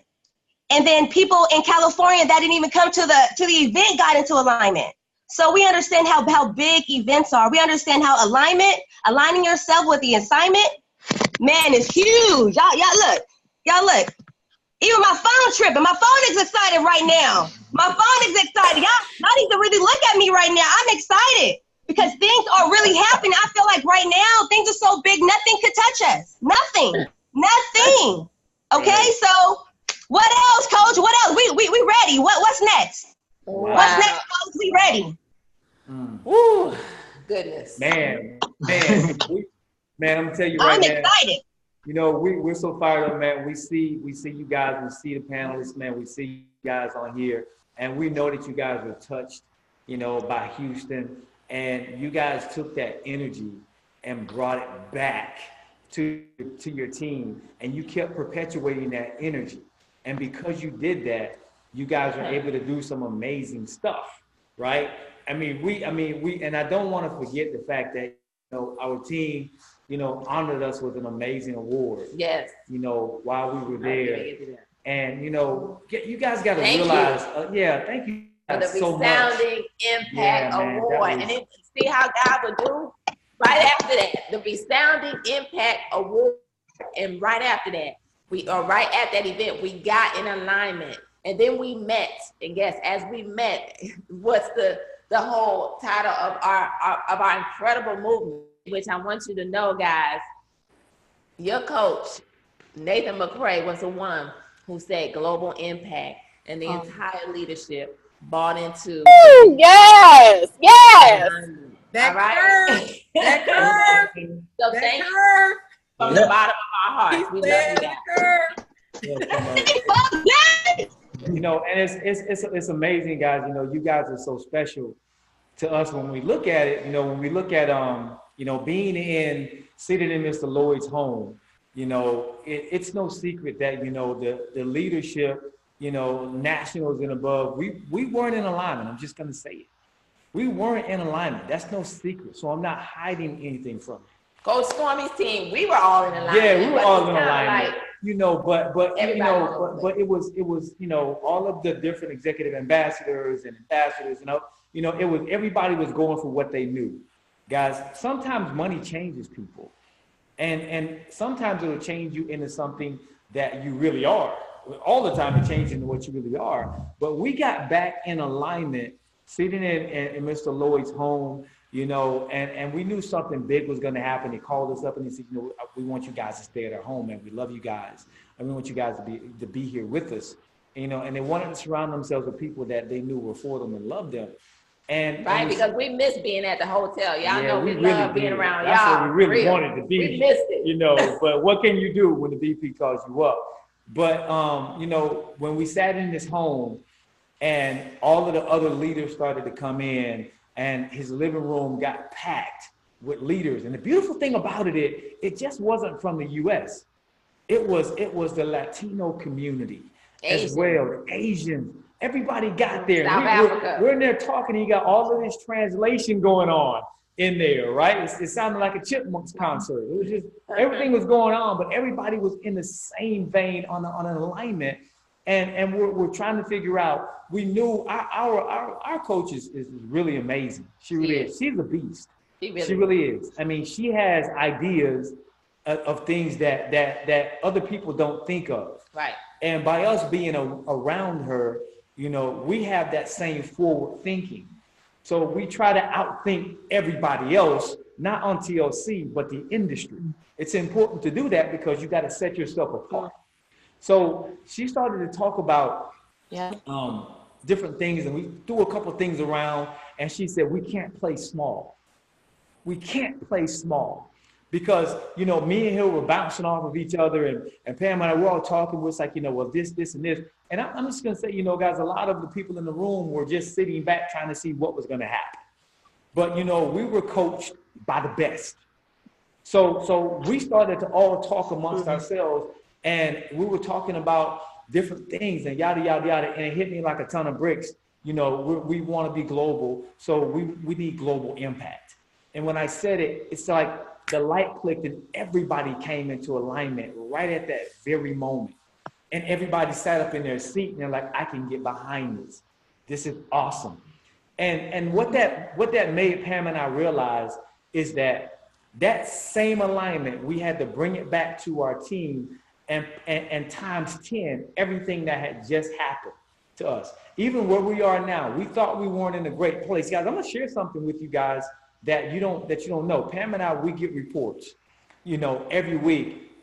And then people in California that didn't even come to the event got into alignment. So we understand how big events are. We understand how aligning yourself with the assignment, man, is huge. Y'all look. Even my phone tripping. My phone is excited right now. My phone is excited. Y'all need to really look at me right now. I'm excited because things are really happening. I feel like right now things are so big, nothing could touch us. Nothing. Okay, so what else, Coach? What else? We ready. What's next? Wow. What's next, Coach? We ready. Woo, goodness. Man, I'm gonna tell you right I'm now. excited. We're so fired up, man. We see you guys, we see the panelists, man. We see you guys on here, and we know that you guys were touched, by Houston, and you guys took that energy and brought it back to your team, and you kept perpetuating that energy. And because you did that, you guys are able to do some amazing stuff, right? We, and I don't want to forget the fact that, our team, honored us with an amazing award. Yes. While we were there. And, you guys got to realize, thank you guys so much. The Resounding Impact Award. And then see how God would do? Right after that, the Resounding Impact Award. And right after that, right at that event, we got in alignment. And then we met. And guess, as we met, what's the whole title of our incredible movement, which I want you to know, guys, your coach, Nathan McCray, was the one who said global impact, and the entire leadership bought into. Ooh, yes. That right? curve. That curve. So that thank curve. you from the bottom of our hearts. We love you guys. And it's amazing, guys. You guys are so special. to us when we look at it, when we look at sitting in Mr. Lloyd's home, it's no secret that the leadership, nationals and above, we weren't in alignment. I'm just gonna say it. We weren't in alignment. That's no secret. So I'm not hiding anything from you. Coach Stormy's team, we were all in alignment. Yeah, we were all in alignment. But it was all of the different executive ambassadors and ambassadors, it was everybody was going for what they knew. Guys, sometimes money changes people. And sometimes it'll change you into something that you really are. All the time it changes into what you really are. But we got back in alignment, sitting in Mr. Lloyd's home, and we knew something big was going to happen. He called us up and he said, we want you guys to stay at our home, and we love you guys, and we want you guys to be here with us, and they wanted to surround themselves with people that they knew were for them and loved them. And because we missed being at the hotel. Y'all know we really love being around y'all. That's what we really wanted to be. We missed it. But what can you do when the VP calls you up? But when we sat in this home, and all of the other leaders started to come in, and his living room got packed with leaders. And the beautiful thing about it just wasn't from the U.S. It was the Latino community as well, the Asians. Everybody got there. We're in there talking. You got all of this translation going on in there, right? It sounded like a Chipmunks concert. It was just everything was going on, but everybody was in the same vein on an alignment. And we're trying to figure out. We knew our coach is really amazing. She really is. She's a beast. She really is. I mean, she has ideas of things that other people don't think of. Right. And by us being around her, we have that same forward thinking. So we try to outthink everybody else, not on TLC, but the industry. It's important to do that because you got to set yourself apart. So she started to talk about different things, and we threw a couple of things around, and she said, we can't play small. We can't play small. Because, me and Hill were bouncing off of each other, and Pam and I were all talking. We're like, well, this, and this. And I'm just going to say, guys, a lot of the people in the room were just sitting back trying to see what was going to happen. But, we were coached by the best. So we started to all talk amongst ourselves, and we were talking about different things and yada, yada, yada. And it hit me like a ton of bricks. We want to be global, so we need global impact. And when I said it, it's like the light clicked and everybody came into alignment right at that very moment. And everybody sat up in their seat and they're like, I can get behind this. This is awesome. And what that made Pam and I realize is that same alignment, we had to bring it back to our team and times 10 everything that had just happened to us. Even where we are now, we thought we weren't in a great place. Guys, I'm gonna share something with you guys that you don't know. Pam and I, we get reports, every week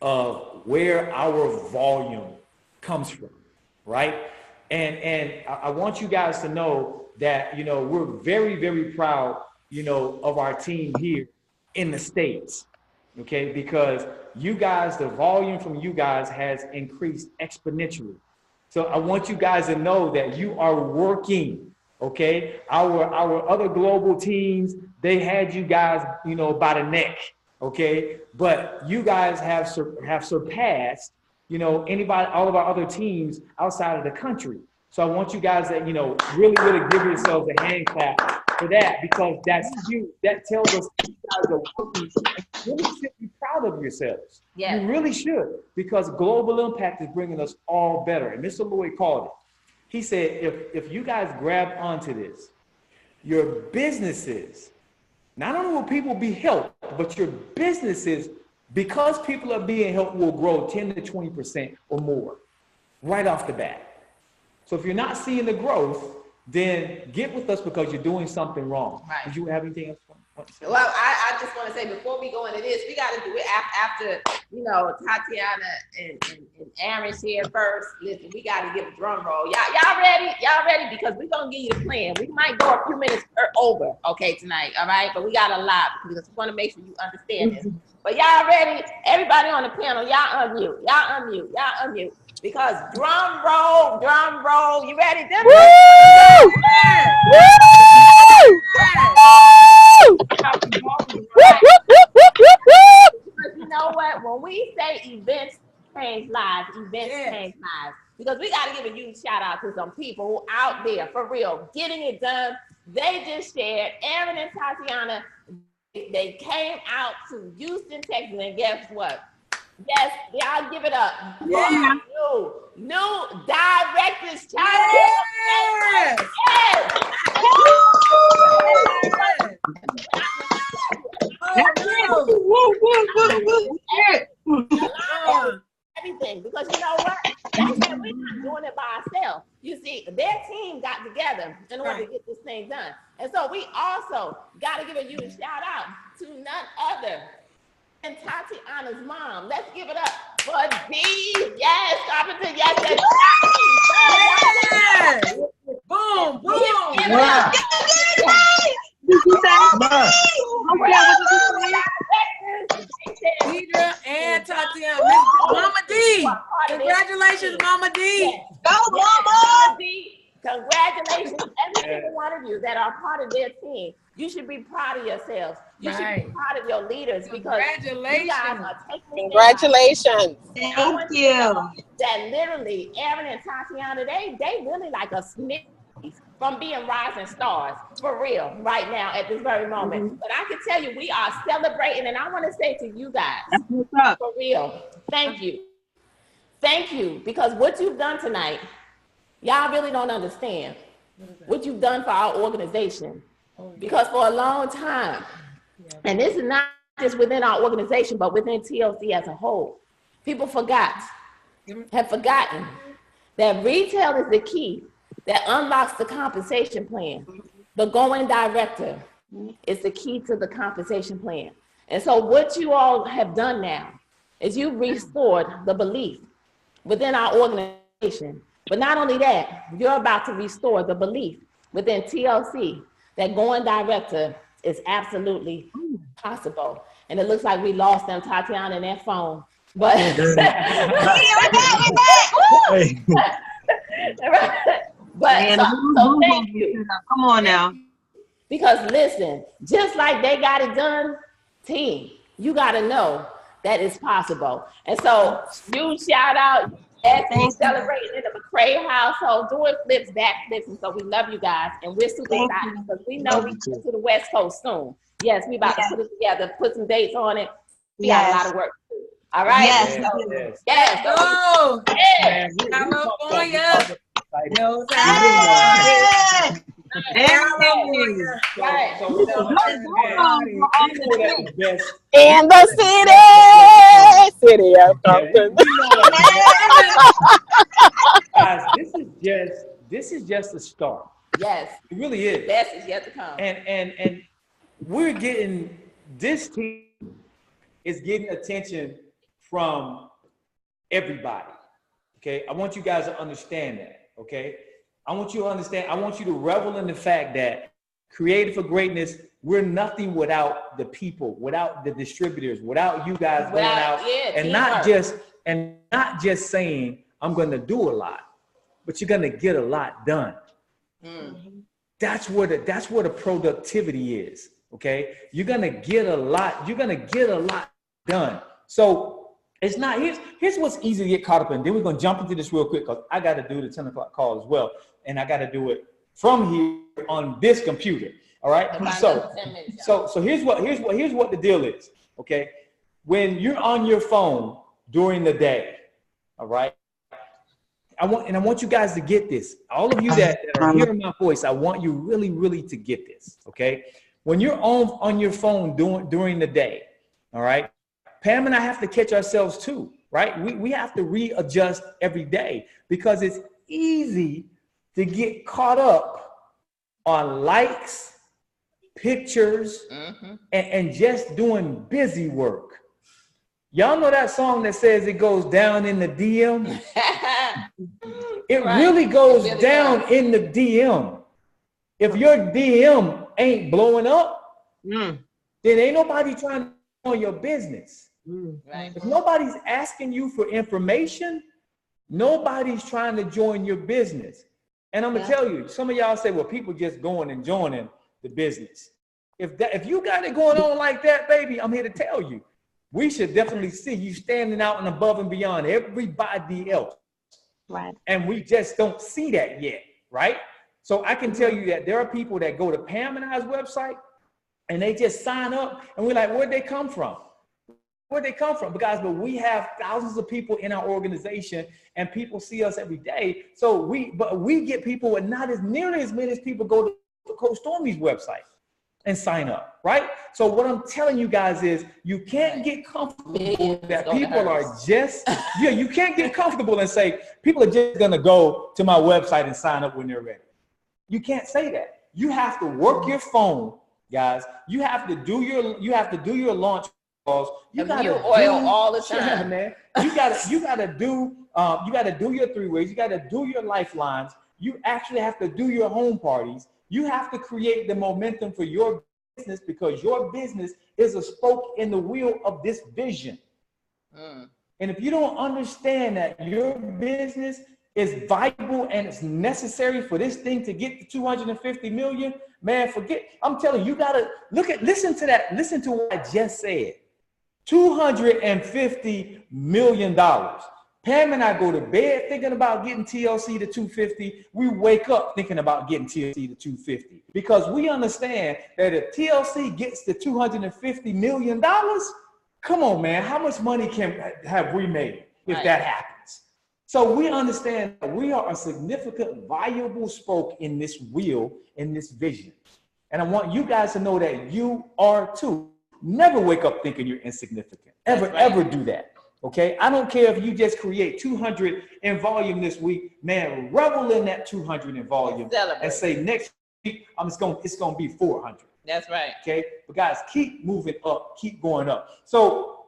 of where our volume comes from, right? And I want you guys to know that, we're very, very proud, of our team here in the States, okay? Because you guys, the volume from you guys has increased exponentially. So I want you guys to know that you are working. Okay, our other global teams, they had you guys, by the neck. Okay, but you guys have surpassed, all of our other teams outside of the country. So I want you guys that, really, really give yourselves a hand clap for that, because that's huge. That tells us you guys are working. You really should be proud of yourselves. Yeah. You really should, because global impact is bringing us all better. And Mr. Lloyd called it. He said, if you guys grab onto this, your businesses, not only will people be helped, but your businesses, because people are being helped, will grow 10 to 20% or more right off the bat. So if you're not seeing the growth, then get with us because you're doing something wrong. Right. Did you have anything else? Well, I just want to say, before we go into this, we got to do it after Tatiana and Aaron's here first. Listen, we got to give a drum roll. Y'all ready? Y'all ready? Because we're going to give you the plan. We might go a few minutes over, tonight, all right? But we got a lot because we want to make sure you understand this. But y'all ready? Everybody on the panel, y'all unmute. Because drum roll, you ready? Woo! Woo! But you know what? When we say events change lives, events change lives. Because we got to give a huge shout out to some people who out there, for real, getting it done. They just shared, Aaron and Tatiana, they came out to Houston, Texas, and guess what? Yes, y'all give it up. Yeah. New directors. Yes. Everything, because you know what? They said we're not doing it by ourselves. You see, their team got together in order to get this thing done. And so we also got to give a huge shout out to none other than Tatiana's mom. Let's give it up for D. Yes, Carpenter. Yes, Yes. Boom, boom. Wow. Deidre and Tatiana. Mama D. Congratulations, Mama D. Go, Mama. Congratulations, every single one of you that are part of their team. You should be proud of yourselves. You should be proud of your leaders because you guys are taking Congratulations. Thank you. that literally, Aaron and Tatiana, they really like a sniff from being rising stars, for real, right now at this very moment. But I can tell you, we are celebrating, and I want to say to you guys, for real, thank you. Thank you, because what you've done tonight, y'all really don't understand what you've done for our organization. Because for a long time, and this is not just within our organization, but within TLC as a whole, people have forgotten that retail is the key that unlocks the compensation plan. The going director is the key to the compensation plan. And so what you all have done now is you've restored the belief within our organization. But not only that, you're about to restore the belief within TLC that going director is absolutely possible. And it looks like we lost them, Tatiana, and that phone. But so thank you. Come on now. Because listen, just like they got it done, team, you got to know that it's possible. And so you shout out, celebrating in the McCray household, doing flips, backflips, and so we love you guys, and we're super excited because we know we get to the West Coast soon. Yes, we about to put it together, put some dates on it. We got a lot of work to do. All right. Yes. Oh, yes. California. In the city of Compton. Guys, this is just a start. Yes, it really is. Best is yet to come. And we're getting, this team is getting attention from everybody. Okay, I want you guys to understand that. Okay, I want you to understand. I want you to revel in the fact that Creative for Greatness, we're nothing without the people, without the distributors, without you guys going out and not just saying I'm going to do a lot, but you're going to get a lot done. Mm-hmm. That's where the productivity is. Okay, you're going to get a lot. You're going to get a lot done. So it's not, here's what's easy to get caught up in. Then we're going to jump into this real quick because I got to do the 10 o'clock call as well. And I got to do it from here on this computer. All right. So here's what the deal is. Okay. When you're on your phone during the day, all right, I want you guys to get this. All of you that are hearing my voice, I want you really, really to get this. Okay. When you're on your phone during the day, all right, Pam and I have to catch ourselves too, right? We have to readjust every day because it's easy to get caught up on likes, pictures, and just doing busy work. Y'all know that song that says it goes down in the DM? It really goes down in the DM. If your DM ain't blowing up, then ain't nobody trying to know your business. Right. If nobody's asking you for information, nobody's trying to join your business. And I'm gonna tell you, some of y'all say, well, people just going and joining the business. If you got it going on like that, baby, I'm here to tell you, we should definitely see you standing out and above and beyond everybody else. Right. And we just don't see that yet, right? So I can tell you that there are people that go to Pam and I's website and they just sign up and we're like, where'd they come from? Where'd they come from? But we have thousands of people in our organization and people see us every day. So we get people, and not as nearly as many as people go to Coach Stormy's website and sign up, right? So what I'm telling you guys is you can't get comfortable that people are just, you can't get comfortable and say, people are just gonna go to my website and sign up when they're ready. You can't say that. You have to work your phone, guys. You have to do your launch calls. You gotta oil all the time. Yeah, man. You gotta do your 3 ways. You gotta do your lifelines. You actually have to do your home parties. You have to create the momentum for your business because your business is a spoke in the wheel of this vision. And if you don't understand that your business is viable and it's necessary for this thing to get to 250 million, man, forget. I'm telling you, you gotta listen to that. Listen to what I just said. $250 million. Pam and I go to bed thinking about getting TLC to 250. We wake up thinking about getting TLC to 250 because we understand that if TLC gets to $250 million, come on, man, how much money have we made if that happens? So we understand that we are a significant, valuable spoke in this wheel, in this vision. And I want you guys to know that you are too. Never wake up thinking you're insignificant. Ever do that. Okay, I don't care if you just create 200 in volume this week, man, revel in that 200 in volume and say next week it's gonna be 400. That's right. Okay, but guys, keep moving up, keep going up. So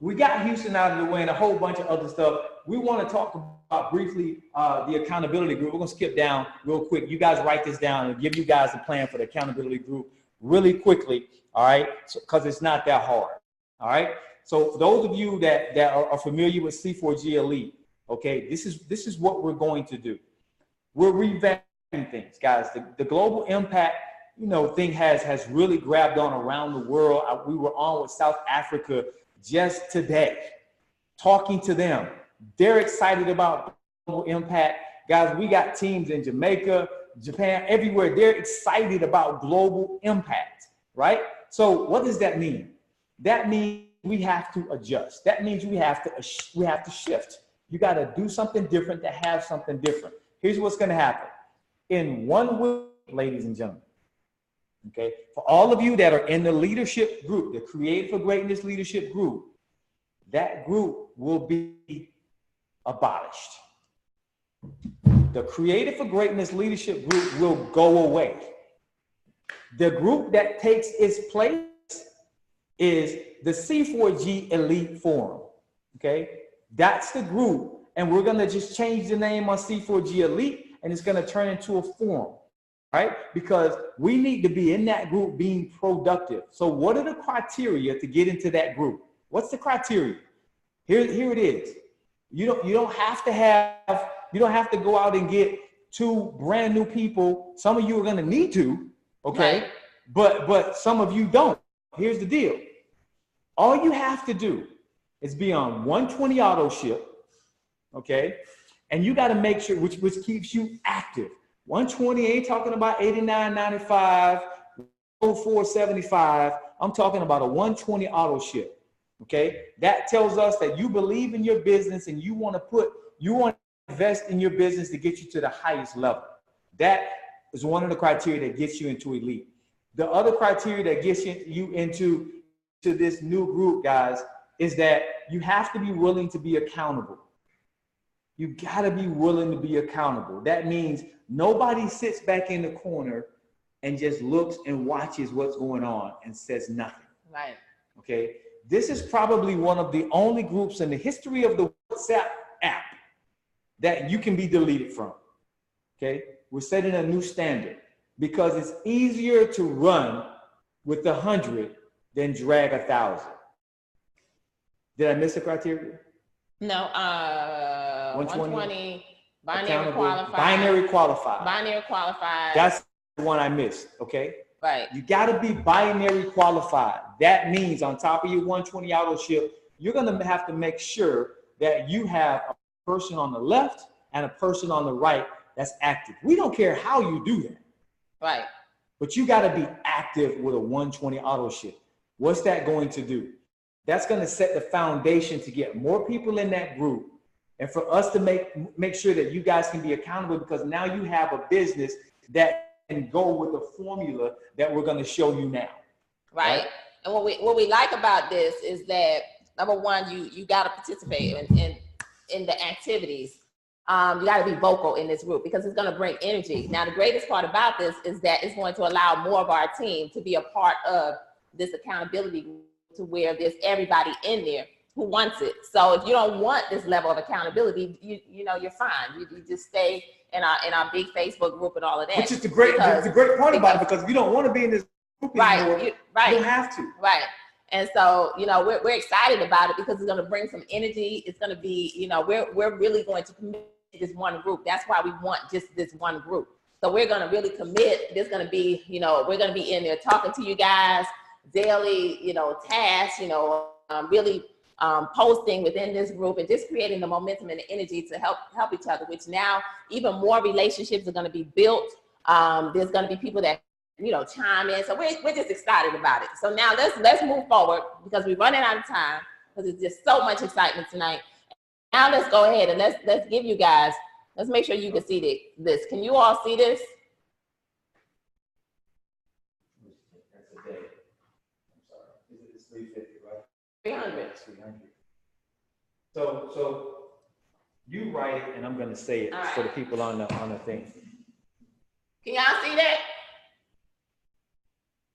we got Houston out of the way and a whole bunch of other stuff. We want to talk about briefly the accountability group. We're gonna skip down real quick. You guys write this down and give you guys a plan for the accountability group really quickly. All right, because it's not that hard. All right. So for those of you that are familiar with C4G Elite, okay, this is what we're going to do. We're revamping things, guys. The global impact, thing has really grabbed on around the world. We were on with South Africa just today, talking to them. They're excited about global impact. Guys, we got teams in Jamaica, Japan, everywhere. They're excited about global impact, right? So what does that mean? That means we have to adjust. That means we have to shift. You got to do something different to have something different. Here's what's going to happen. In 1 week, ladies and gentlemen, okay, for all of you that are in the leadership group, the Create for Greatness leadership group, that group will be abolished. The Creative for Greatness leadership group will go away. The group that takes its place is the C4G Elite Forum, okay? That's the group, and we're gonna just change the name on C4G Elite, and it's gonna turn into a forum, right? Because we need to be in that group being productive. So what are the criteria to get into that group? What's the criteria? Here it is. You don't have to go out and get 2 brand new people. Some of you are gonna need to, okay? Right. But some of you don't. Here's the deal. All you have to do is be on 120 auto ship, okay? And you got to make sure, which keeps you active. 120 ain't talking about 89.95, 04.75. I'm talking about a 120 auto ship, okay? That tells us that you believe in your business and you want to invest in your business to get you to the highest level. That is one of the criteria that gets you into Elite. The other criteria that gets you into this new group, guys, is that you have to be willing to be accountable. You got to be willing to be accountable. That means nobody sits back in the corner and just looks and watches what's going on and says nothing. Right. Okay. This is probably one of the only groups in the history of the WhatsApp app that you can be deleted from. Okay. We're setting a new standard because it's easier to run with 100 than drag 1,000. Did I miss the criteria? No, 120 binary qualified. Binary qualified. Binary qualified. That's the one I missed, okay? Right. You got to be binary qualified. That means on top of your 120 auto ship, you're going to have to make sure that you have a person on the left and a person on the right that's active. We don't care how you do that. Right. But you got to be active with a 120 auto ship. What's that going to do? That's going to set the foundation to get more people in that group, and for us to make sure that you guys can be accountable, because now you have a business that can go with the formula that we're going to show you now. Right. And what we like about this is that, number one, you got to participate in the activities. You got to be vocal in this group because it's going to bring energy. Now, the greatest part about this is that it's going to allow more of our team to be a part of this accountability group, to where there's everybody in there who wants it. So if you don't want this level of accountability, you know, you're fine. You just stay in our big Facebook group and all of that. Which is the great part about it, because if you don't want to be in this group anymore, you don't have to. Right. And so, you know, we're excited about it because it's going to bring some energy. It's going to be, you know, we're really going to commit to this one group. That's why we want just this one group. So we're going to really commit. There's going to be, you know, we're going to be in there talking to you guys daily, you know, tasks, you know, really posting within this group and just creating the momentum and the energy to help each other, which now even more relationships are going to be built. There's going to be people that, you know, chime in. So we're just excited about it. So now let's move forward because we're running out of time because it's just so much excitement tonight. Now let's go ahead and let's give you guys, let's make sure you can see this. Can you all see this? That's a day. I'm sorry. It's 350, right? 300. 300. So you write it, and I'm going to say it for the people on the thing. Can y'all see that?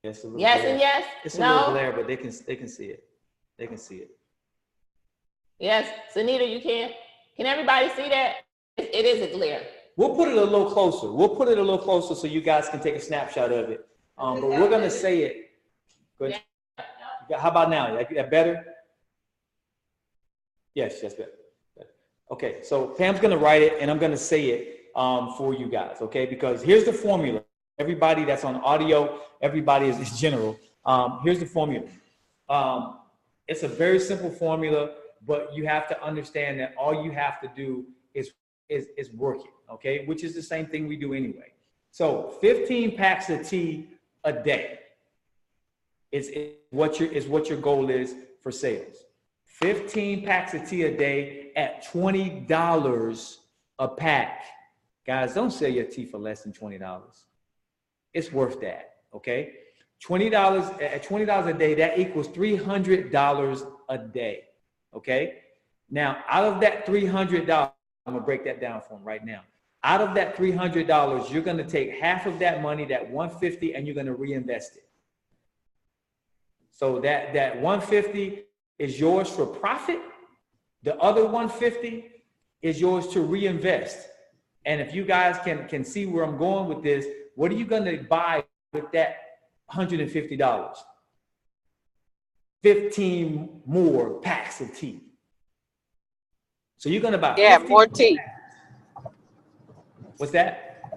Yes, and glare. yes. It's no? a little glare, but they can see it. They can see it. Yes, Sunita, you can. Can everybody see that? It is a glare. We'll put it a little closer. We'll put it a little closer so you guys can take a snapshot of it. But we're going to say it. Go ahead. How about now? That better? Yes, that's better. Okay, so Pam's going to write it, and I'm going to say it for you guys, okay? Because here's the formula. Everybody that's on audio, everybody is general. Here's the formula. It's a very simple formula, but you have to understand that all you have to do is work it, okay? Which is the same thing we do anyway. So 15 packs of tea a day is what your goal is for sales. 15 packs of tea a day at $20 a pack. Guys, don't sell your tea for less than $20. It's worth that, okay? $20 at $20 a day, that equals $300 a day, okay? Now, out of that $300, I'm gonna break that down for them right now. Out of that $300, you're gonna take half of that money, that $150, and you're gonna reinvest it. So that $150 is yours for profit. The other $150 is yours to reinvest. And if you guys can see where I'm going with this, what are you going to buy with that $150? 15 more packs of tea. So you're going to buy 15 more tea. What's that?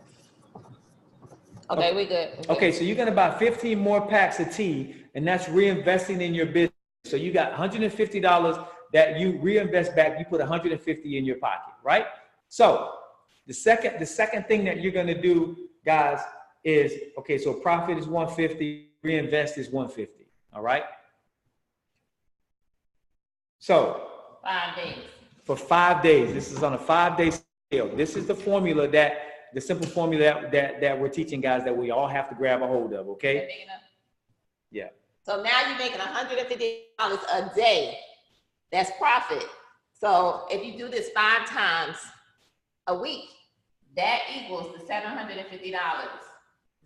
Okay, we good. Okay, so you're going to buy 15 more packs of tea, and that's reinvesting in your business. So you got $150 that you reinvest back. You put $150 in your pocket, right? So the second thing that you're going to do, guys, is, okay, so profit is $150, reinvest is $150, all right? So 5 days. For 5 days, this is on a 5-day scale. This is the formula the simple formula that we're teaching guys that we all have to grab a hold of, okay? Yeah. So now you're making $150 a day. That's profit. So if you do this 5 times a week, that equals the $750.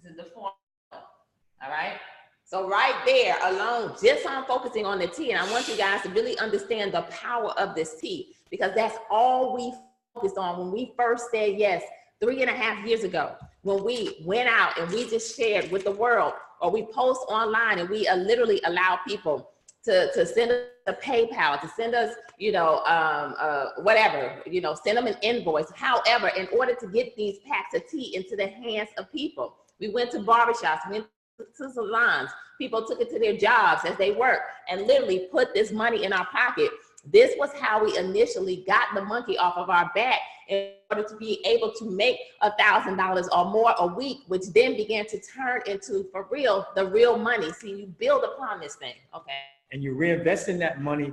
This is the formula, all right? So right there alone, just on focusing on the tea, and I want you guys to really understand the power of this tea, because that's all we focused on when we first said yes 3.5 years ago, when we went out and we just shared with the world, or we post online and we literally allow people to send us a PayPal, to send us, you know, whatever, you know, send them an invoice. However, in order to get these packs of tea into the hands of people, We went to barbershops, went to salons. People took it to their jobs as they work and literally put this money in our pocket. This was how we initially got the monkey off of our back in order to be able to make $1,000 or more a week, which then began to turn into, for real, the real money. See, you build upon this thing, okay? And you're reinvesting that money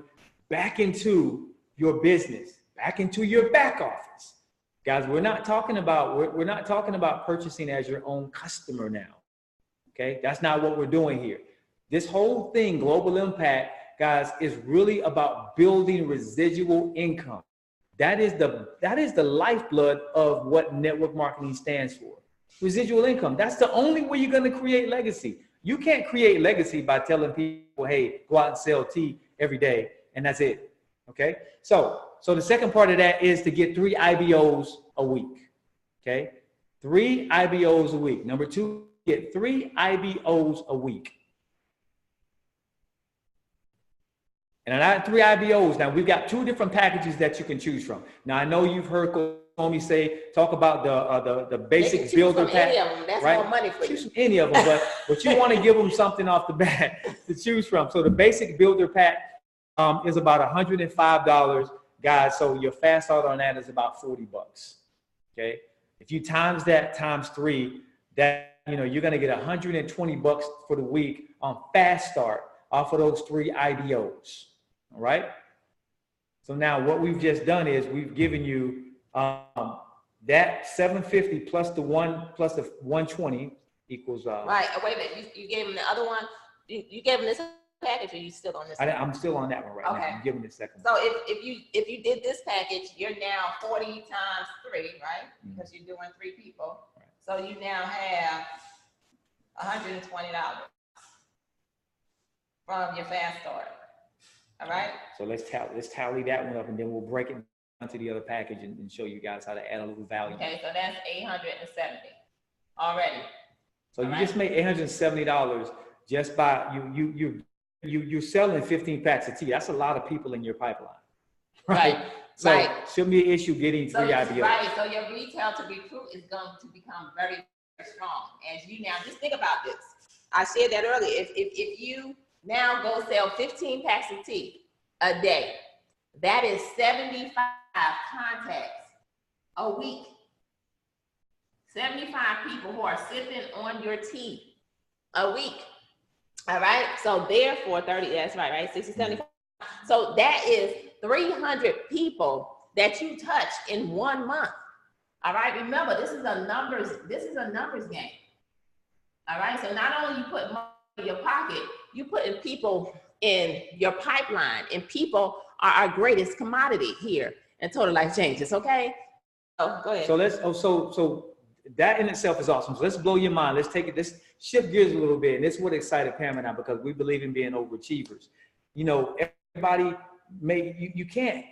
back into your business, back into your back office. Guys, we're not talking about purchasing as your own customer now. Okay, that's not what we're doing here. This whole thing, Global Impact, guys, is really about building residual income. That is the lifeblood of what network marketing stands for. Residual income. That's the only way you're going to create legacy. You can't create legacy by telling people, hey, go out and sell tea every day, and that's it. Okay, so the second part of that is to get 3 IBOs a week. Okay, 3 IBOs a week. Number 2, get 3 IBOs a week. And not 3 IBOs. Now we've got 2 different packages that you can choose from. Now I know you've heard Komi say, talk about the basic builder pack. That's right? more money for you. Choose from any of them, but you want to give them something off the bat to choose from. So the basic builder pack is about $105, guys. So your fast start on that is about $40. Okay, if you times that times 3, that you're gonna get $120 for the week on fast start off of those 3 IBOs. All right. So now what we've just done is we've given you that $750 plus the 120 equals. Right. Wait a minute. You gave him the other one. You gave him this package, or you still on this? I'm still on that one right now. I'm giving the second one. So if you did this package, you're now 40 times 3, right? Because you're doing 3 people. Right. So you now have $120 from your fast start. All right. So let's tally that one up, and then we'll break it down to the other package and show you guys how to add a little value. Okay, so that's $870 already. So you just made $870 just by you're selling 15 packs of tea. That's a lot of people in your pipeline. Right. So shouldn't be an issue getting 3 IBOs. Right. So your retail to recruit is going to become very, very strong. As you now just think about this. I said that earlier. If you now go sell 15 packs of tea a day, that is 75 contacts a week. 75 people who are sipping on your tea a week. All right. So therefore 30, that's right? 60, 75. So that is 300 people that you touch in 1 month. All right. Remember, this is a numbers game. All right. So not only you put money in your pocket, you putting people in your pipeline, and people are our greatest commodity here in Total Life Changes. Okay. Oh, go ahead. So so that in itself is awesome. So let's blow your mind. Let's shift gears a little bit. And this is what excited Pam and I, because we believe in being overachievers. Everybody you can't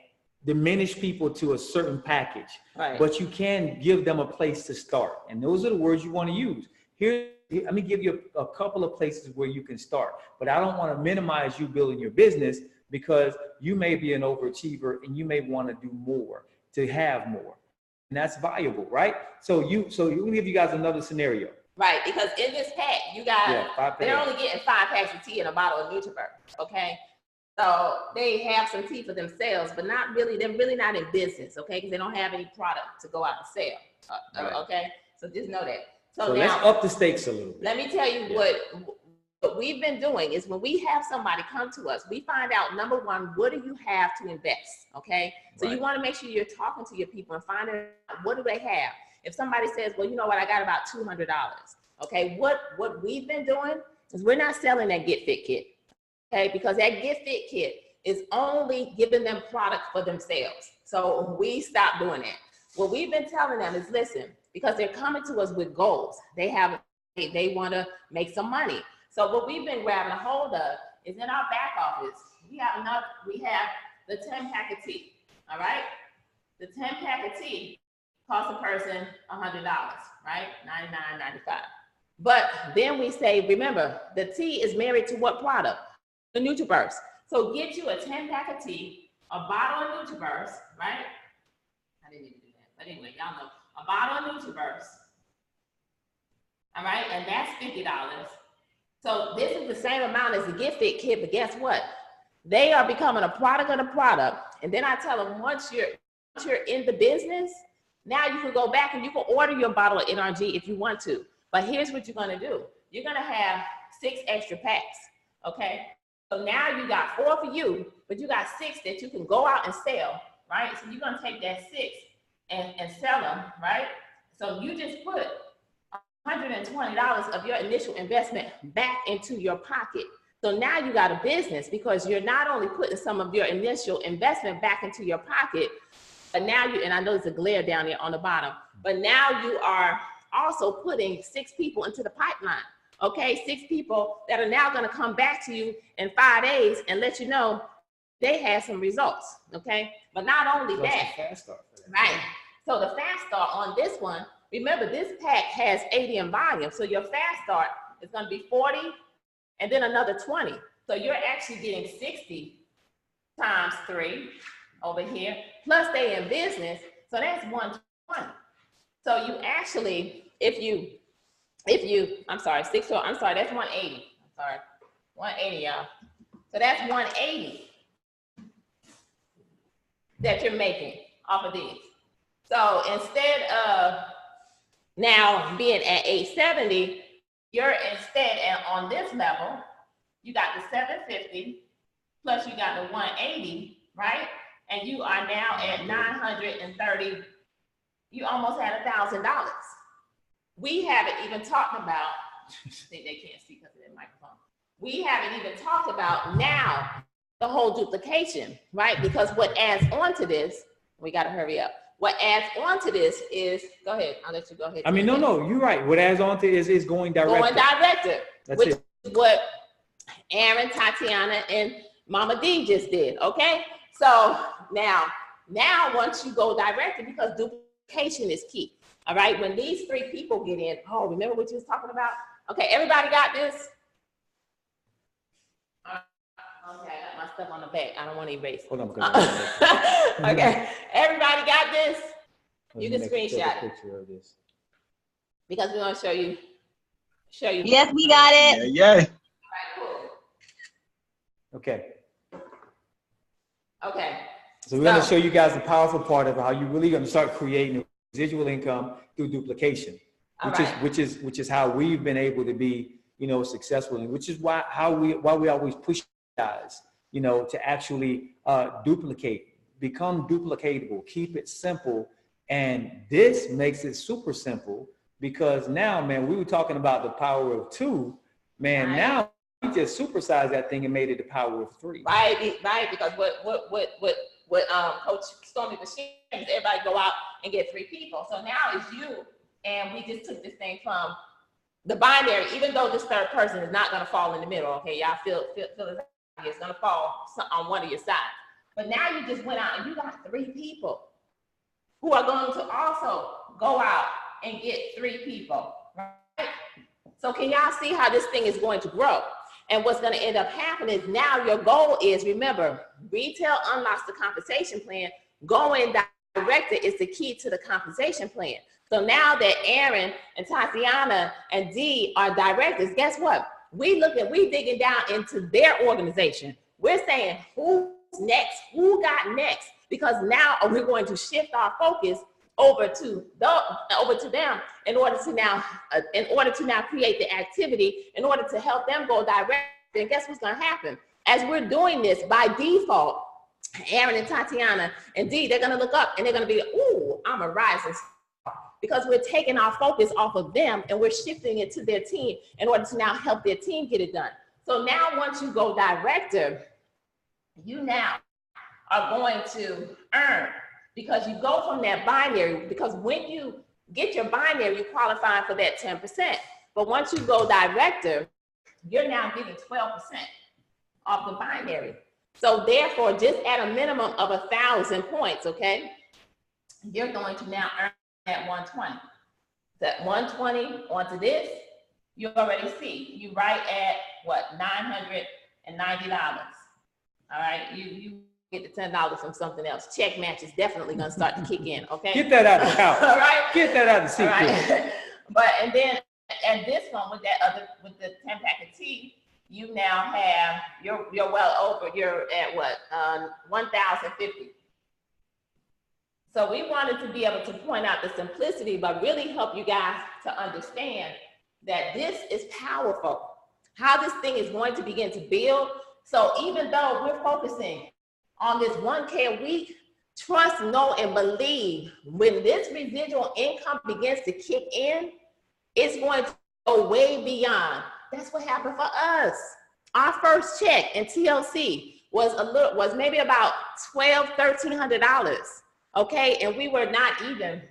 diminish people to a certain package, right? But you can give them a place to start. And those are the words you want to use. Here, let me give you a couple of places where you can start. But I don't want to minimize you building your business, because you may be an overachiever and you may want to do more to have more. And that's valuable, right? So you give you guys another scenario. Right, because in this pack, you guys, they're only getting 5 packs of tea and a bottle of NutriBurst, okay? So they have some tea for themselves, but not really, they're really not in business, okay? Because they don't have any product to go out and sell, okay? So just know that. So now, let's up the stakes a little bit. Let me tell you what we've been doing is, when we have somebody come to us, we find out, number one, what do you have to invest, okay? So you want to make sure you're talking to your people and finding out, what do they have? If somebody says, well, you know what, I got about $200, okay? What we've been doing is, we're not selling that Get Fit kit, okay? Because that Get Fit kit is only giving them product for themselves. So we stopped doing that. What we've been telling them is, listen, because they're coming to us with goals. They want to make some money. So what we've been grabbing a hold of is, in our back office, we have the 10 pack of tea, all right? The 10 pack of tea costs a person $100, right? $99.95. But then we say, remember, the tea is married to what product? The NutriBurst. So get you a 10 pack of tea, a bottle of NutriBurst, right? I didn't even do that. But anyway, y'all know. A bottle of NutriBurst, All right, and that's $50. So this is the same amount as the Get Fit kit, but guess what? They are becoming a product of the product. And then I tell them, once you're in the business, now you can go back and you can order your bottle of NRG if you want to. But here's what you're gonna do. You're gonna have 6 extra packs, okay? So now you got 4 for you, but you got 6 that you can go out and sell, right? So you're gonna take that 6 and sell them, right? So you just put $120 of your initial investment back into your pocket. So now you got a business because you're not only putting some of your initial investment back into your pocket, but now you, and I know there's a glare down there on the bottom, but now you are also putting 6 people into the pipeline, okay? 6 people that are now gonna come back to you in 5 days and let you know they had some results, okay? But not only that, Fast start for that. right? So the fast start on this one, remember this pack has 80 in volume. So your fast start is gonna be 40 and then another 20. So you're actually getting 60 times 3 over here, plus they in business. So that's 120. So you actually, if you, I'm sorry, that's 180. I'm sorry, 180, y'all. So that's 180 that you're making off of these. So instead of now being at 870, you're instead on this level, you got the 750, plus you got the 180, right? And you are now at 930. You almost had $1,000. We haven't even talked about, they can't see because of that microphone. We haven't even talked about now the whole duplication, right? Because what adds on to this, we got to hurry up. What adds on to this is, go ahead, I'll let you go ahead. I mean, no, you're right. What adds on to it is going direct. Going director, which it. is what Aaron, Tatiana, and Mama D just did, okay? So now once you go director, because duplication is key, all right? When these 3 people get in, oh, remember what you was talking about? Okay, everybody got this? Okay, I got my stuff on the back. I don't want to erase. Hold on. Okay, everybody got this? You can screenshot it. Picture of this. Because we're going to show you. Yes, we got it. Yeah. All right, cool. Okay. Okay. So we're going to show you guys the powerful part of how you're really going to start creating residual income through duplication, which is how we've been able to be, successful, and which is why we always push guys, to actually become duplicatable, keep it simple. And this makes it super simple because now, man, we were talking about the power of 2, man. Right. Now we just supersized that thing and made it the power of 3. Right. Because what Coach Stormy was sharing is everybody go out and get 3 people. So now it's you, and we just took this thing from the binary, even though this 3rd person is not going to fall in the middle. Okay, y'all feel it's going to fall on one of your sides. But now you just went out and you got 3 people who are going to also go out and get 3 people, right? So can y'all see how this thing is going to grow? And what's going to end up happening is now your goal is, remember, retail unlocks the compensation plan. Going director is the key to the compensation plan. So now that Aaron and Tatiana and Dee are directors, guess what? We digging down into their organization. We're saying who's next, who got next, because now we're going to shift our focus over to them in order to now create the activity, in order to help them go direct. And guess what's going to happen? As we're doing this by default, Aaron and Tatiana and Dee, they're going to look up and they're going to be, ooh, I'm a rising star. Because we're taking our focus off of them and we're shifting it to their team in order to now help their team get it done. So now once you go director, you now are going to earn, because you go from that binary, because when you get your binary, you qualify for that 10%. But once you go director, you're now getting 12% off the binary. So therefore, just at a minimum of 1,000 points, okay, you're going to now earn at 120. That 120 onto this, you already see, you right at what, $990. All right, you get the $10 from something else. Check match is definitely gonna start to kick in, okay? Get that out of the couch. All right. Get that out of the seat. Right. But and then And this one with with the 10-pack of tea, you now have, you're well over, you're at what, 1,050. So we wanted to be able to point out the simplicity, but really help you guys to understand that this is powerful, how this thing is going to begin to build. So even though we're focusing on this 1K a week, trust, know, and believe when this residual income begins to kick in, it's going to go way beyond. That's what happened for us. Our first check in TLC was maybe about $1,300. Okay, and we were not even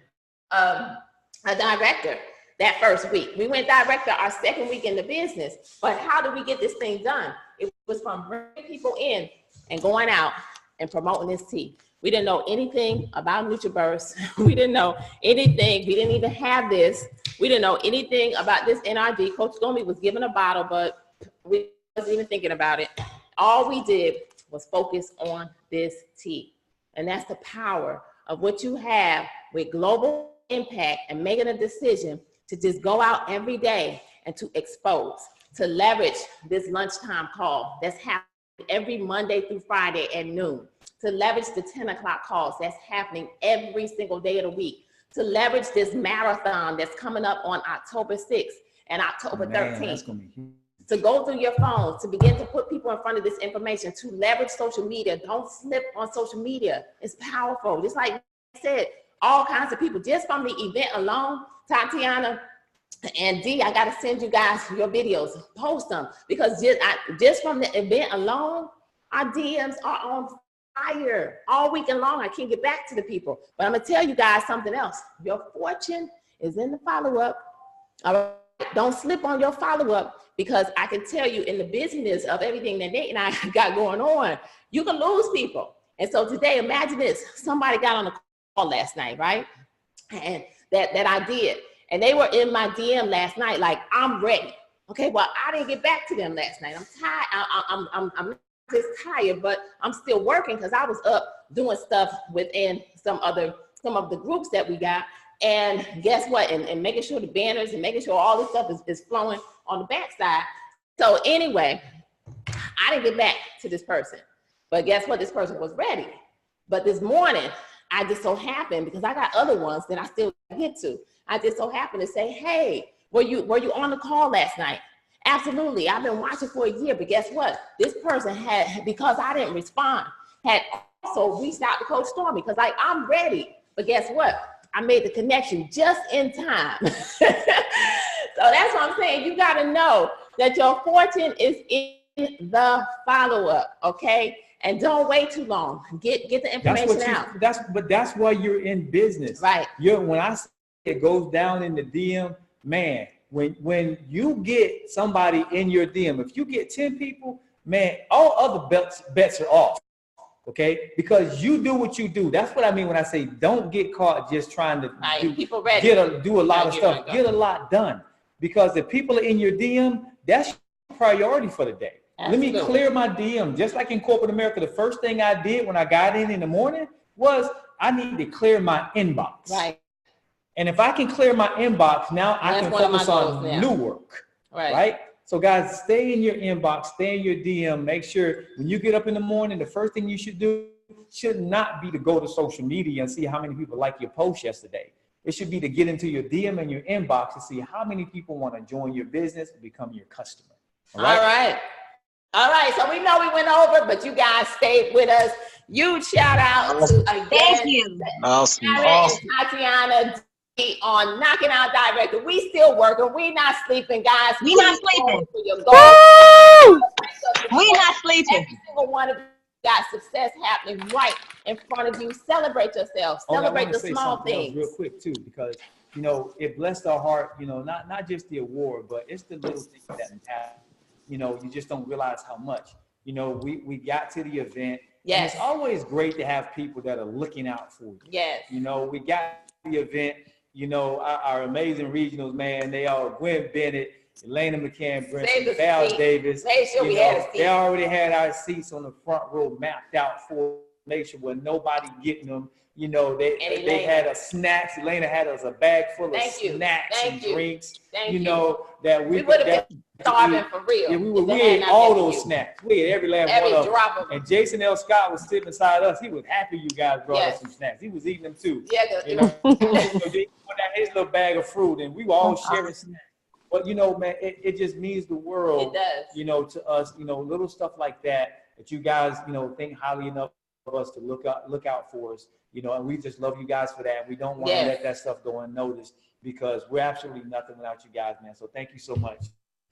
a director that first week. We went director our second week in the business. But how did we get this thing done? It was from bringing people in and going out and promoting this tea. We didn't know anything about NutriBurst. We didn't know anything. We didn't even have this. We didn't know anything about this NRD. Coach Gomi was given a bottle, but we wasn't even thinking about it. All we did was focus on this tea. And that's the power of what you have with global impact and making a decision to just go out every day and to expose, to leverage this lunchtime call that's happening every Monday through Friday at noon, to leverage the 10 o'clock calls that's happening every single day of the week, to leverage this marathon that's coming up on October 6th and October 13th. To go through your phones, to begin to put people in front of this information, to leverage social media. Don't slip on social media. It's powerful. Just like I said, all kinds of people, just from the event alone, Tatiana and D, I got to send you guys your videos, post them, because just from the event alone, our DMs are on fire all weekend long. I can't get back to the people, but I'm going to tell you guys something else. Your fortune is in the follow-up. All right? Don't slip on your follow-up, because I can tell you in the busyness of everything that Nate and I got going on, you can lose people. And so today, imagine this. Somebody got on a call last night, right? And that I did. And they were in my DM last night like, I'm ready. Okay, well, I didn't get back to them last night. I'm tired. I'm not just tired, but I'm still working because I was up doing stuff within some of the groups that we got. And guess what? And making sure the banners and making sure all this stuff is flowing on the backside. So anyway, I didn't get back to this person. But guess what? This person was ready. But this morning, I just so happened, because I got other ones that I still get to, I just so happened to say, hey, were you on the call last night? Absolutely. I've been watching for a year. But guess what? This person had, because I didn't respond, had also reached out to Coach Stormy, because I'm ready. But guess what? I made the connection just in time. So that's what I'm saying. You got to know that your fortune is in the follow-up, okay? And don't wait too long. Get the information out. That's why you're in business. Right. When I say it goes down in the DM, man, when you get somebody in your DM, if you get 10 people, man, all other bets are off. Okay, because you do what you do. That's what I mean when I say don't get caught just trying to do a lot of stuff. Get a lot done, because if people are in your DM, that's your priority for the day. Absolutely. Let me clear my DM. Just like in corporate America, the first thing I did when I got in the morning was I need to clear my inbox. Right. And if I can clear my inbox, now I can focus on new work. Right. So guys, stay in your inbox, stay in your DM. Make sure when you get up in the morning, the first thing you should do should not be to go to social media and see how many people liked your post yesterday. It should be to get into your DM and your inbox to see how many people want to join your business and become your customer. All right. So we know we went over, but you guys stayed with us. Huge shout out to again. Thank you. Awesome. Tatiana on Knocking Out Director. We still working. We not sleeping, guys. We not sleeping. We not sleeping. Every single one of you got success happening right in front of you. Celebrate yourself. Celebrate the small things. Real quick too, because it blessed our heart. Not just the award, but it's the little things that happen. You just don't realize how much. We got to the event. Yes. And it's always great to have people that are looking out for you. Yes. We got the event. Our amazing regionals, man, they all Gwen Bennett, Elena McCann, Brinson, Val Davis. They already had our seats on the front row mapped out for make sure when nobody getting them. You know, they Elena. had us snacks. Elena had us a bag full of Thank you. snacks Thank and you. drinks. Thank You know, that we would have been starving for real. Yeah, if we it had ate not all been for those you. snacks. We ate every last Every one of them. drop of them. And Jason L. Scott was sitting beside us. He was happy you guys brought Yes. us some snacks. He was eating them too. Yeah, You know, so Jason put out his little bag of fruit, and we were all sharing snacks. But you know, man, it just means the world. It does. You know, to us, you know, little stuff like that you guys, you know, think highly enough of us to look out for us. You know, and we just love you guys for that. We don't want to let that stuff go unnoticed because we're absolutely nothing without you guys, man. So thank you so much,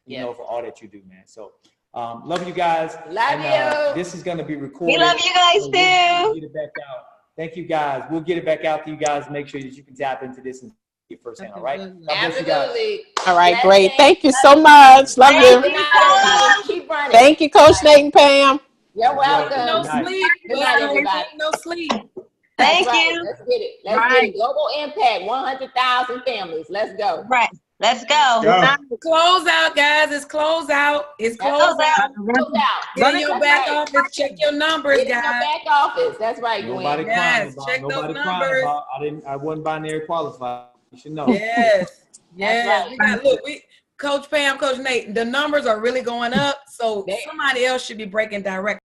you know, for all that you do, man. So love you guys. Love you. This is going to be recorded. We love you guys so too. We'll get it back out. Thank you guys. We'll get it back out to you guys. Make sure that you can tap into this and see it firsthand. All right. God bless you guys. Absolutely. All right, Blessings. great. Thank you so much. Love you. Good night, everybody. Keep running. Thank you, Coach Nate and Pam. You're welcome. No Good night. sleep. Good night, everybody. No sleep. Thank That's right. you. Let's get it. Let's get it. Global impact, 100,000 families. Let's go. Right. Let's go. Yeah. Close out, guys. It's close out. It's close out. Close out. Get in your That's back right. office. Check your numbers, Get in your guys. back office. That's right, Nobody Gwen. crying Yes, about. check those Nobody numbers. crying about. I wasn't binary qualified. You should know. Yes. Yes. right. We got, look, Coach Pam, Coach Nate, the numbers are really going up. So somebody else should be breaking direct.